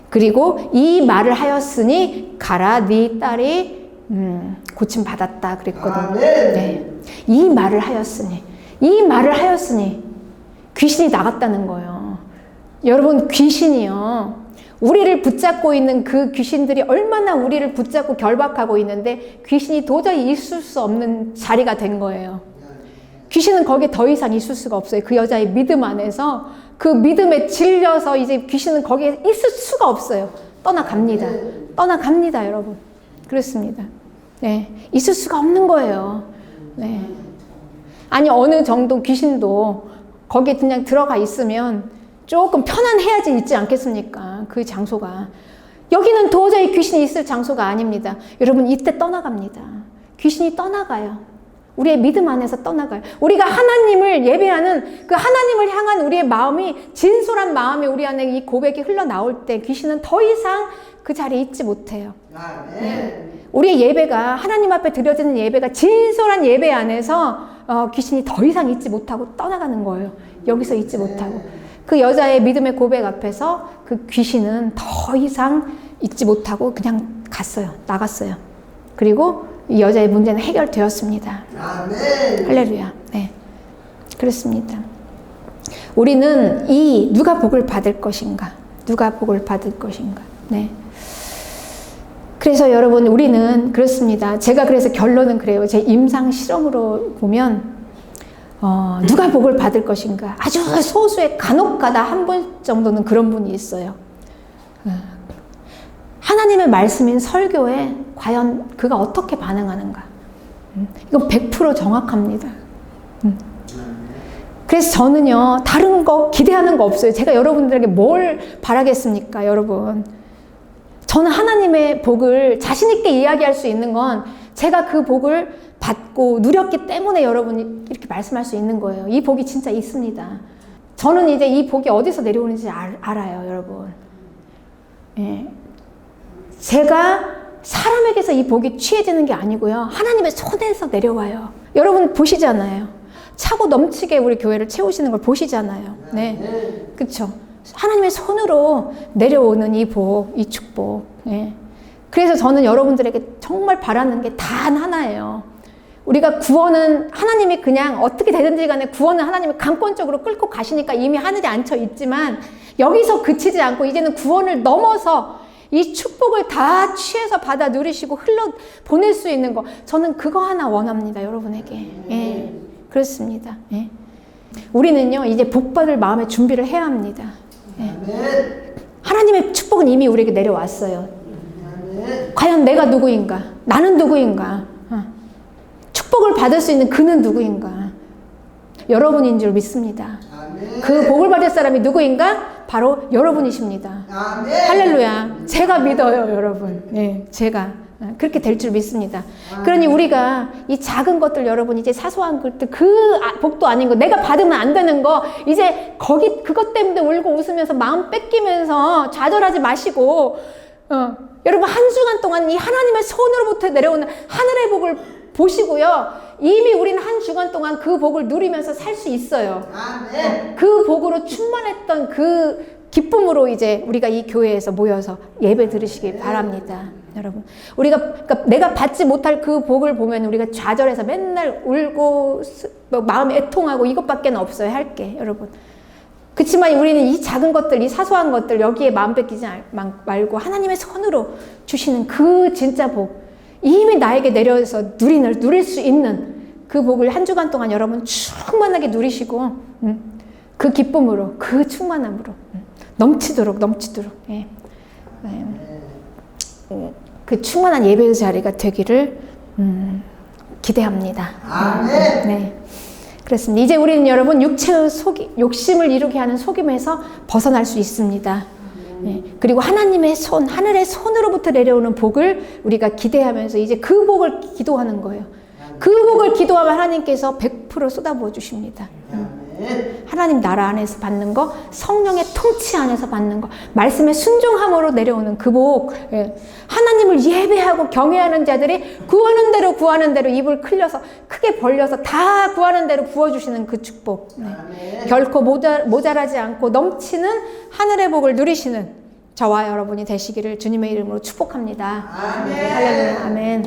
그리고 이 말을 하였으니 가라 네 딸이 고침 받았다 그랬거든요. 네. 이 말을 하였으니 귀신이 나갔다는 거예요. 여러분 귀신이요. 우리를 붙잡고 있는 그 귀신들이 얼마나 우리를 붙잡고 결박하고 있는데 귀신이 도저히 있을 수 없는 자리가 된 거예요. 귀신은 거기에 더 이상 있을 수가 없어요. 그 여자의 믿음 안에서 그 믿음에 질려서 이제 귀신은 거기에 있을 수가 없어요. 떠나갑니다, 여러분. 그렇습니다. 네, 있을 수가 없는 거예요. 네. 아니 어느 정도 귀신도 거기에 그냥 들어가 있으면 조금 편안해야지 있지 않겠습니까? 그 장소가. 여기는 도저히 귀신이 있을 장소가 아닙니다. 여러분 이때 떠나갑니다. 귀신이 떠나가요. 우리의 믿음 안에서 떠나가요. 우리가 하나님을 예배하는 그 하나님을 향한 우리의 마음이 진솔한 마음이 우리 안에 이 고백이 흘러나올 때 귀신은 더 이상 그 자리에 있지 못해요. 네. 우리의 예배가 하나님 앞에 드려지는 예배가 진솔한 예배 안에서 귀신이 더 이상 있지 못하고 떠나가는 거예요. 여기서 있지 못하고. 그 여자의 믿음의 고백 앞에서 그 귀신은 더 이상 있지 못하고 그냥 나갔어요. 그리고 이 여자의 문제는 해결되었습니다. 아멘. 할렐루야. 네. 그렇습니다. 우리는 누가 복을 받을 것인가? 네. 그래서 여러분 우리는 그렇습니다. 제가 그래서 결론은 그래요. 제 임상 실험으로 보면 누가 복을 받을 것인가? 아주 소수의 간혹가다 한 분 정도는 그런 분이 있어요. 하나님의 말씀인 설교에 과연 그가 어떻게 반응하는가? 이건 100% 정확합니다. 그래서 저는요, 다른 거 기대하는 거 없어요. 제가 여러분들에게 뭘 바라겠습니까, 여러분? 저는 하나님의 복을 자신있게 이야기할 수 있는 건 제가 그 복을 받고 누렸기 때문에 여러분이 이렇게 말씀할 수 있는 거예요. 이 복이 진짜 있습니다. 저는 이제 이 복이 어디서 내려오는지 알아요, 여러분. 예. 제가 사람에게서 이 복이 취해지는 게 아니고요. 하나님의 손에서 내려와요. 여러분 보시잖아요. 차고 넘치게 우리 교회를 채우시는 걸 보시잖아요. 네. 그쵸? 하나님의 손으로 내려오는 이 복, 이 축복. 예. 그래서 저는 여러분들에게 정말 바라는 게 단 하나예요. 우리가 구원은 하나님이 그냥 어떻게 되든지 간에 구원은 하나님이 강권적으로 끌고 가시니까 이미 하늘에 앉혀 있지만 여기서 그치지 않고 이제는 구원을 넘어서 이 축복을 다 취해서 받아 누리시고 흘러 보낼 수 있는 거, 저는 그거 하나 원합니다, 여러분에게. 예, 그렇습니다. 예. 우리는요 이제 복받을 마음의 준비를 해야 합니다. 예. 하나님의 축복은 이미 우리에게 내려왔어요. 과연 내가 누구인가? 나는 누구인가? 축복을 받을 수 있는 그는 누구인가? 여러분인 줄 믿습니다. 그 복을 받을 사람이 누구인가? 바로 여러분이십니다. 할렐루야. 제가 믿어요, 여러분. 네, 제가 그렇게 될 줄 믿습니다. 그러니 우리가 이 작은 것들, 여러분, 이제 사소한 것들, 그 복도 아닌 거, 내가 받으면 안 되는 거, 이제 그것 때문에 울고 웃으면서 마음 뺏기면서 좌절하지 마시고, 여러분 한 주간 동안 이 하나님의 손으로부터 내려오는 하늘의 복을 보시고요. 이미 우리는 한 주간 동안 그 복을 누리면서 살 수 있어요. 그 복으로 충만했던 그 기쁨으로 이제 우리가 이 교회에서 모여서 예배 드리시기 바랍니다. 여러분, 그러니까 내가 받지 못할 그 복을 보면 우리가 좌절해서 맨날 울고 마음이 애통하고 이것밖에 없어요. 할 게, 여러분. 그렇지만 우리는 이 작은 것들, 이 사소한 것들, 여기에 마음 뺏기지 말고 하나님의 손으로 주시는 그 진짜 복, 이미 나에게 내려서 누릴 수 있는 그 복을 한 주간 동안 여러분 충만하게 누리시고 그 기쁨으로, 그 충만함으로 넘치도록 예. 그 충만한 예배의 자리가 되기를 기대합니다. 네. 그렇습니다. 이제 우리는 여러분 육체의 욕심을 이루게 하는 속임에서 벗어날 수 있습니다. 네. 그리고 하나님의 손, 하늘의 손으로부터 내려오는 복을 우리가 기대하면서 이제 그 복을 기도하는 거예요. 그 복을 기도하면 하나님께서 100% 쏟아부어 주십니다. 하나님 나라 안에서 받는 거, 성령의 통치 안에서 받는 거, 말씀의 순종함으로 내려오는 그 복. 하나님을 예배하고 경외하는 자들이 구하는 대로 입을 클려서 크게 벌려서 다 구하는 대로 부어주시는 그 축복. 네. 결코 모자라지 않고 넘치는 하늘의 복을 누리시는 저와 여러분이 되시기를 주님의 이름으로 축복합니다. 아멘. 할렐루야. 아멘.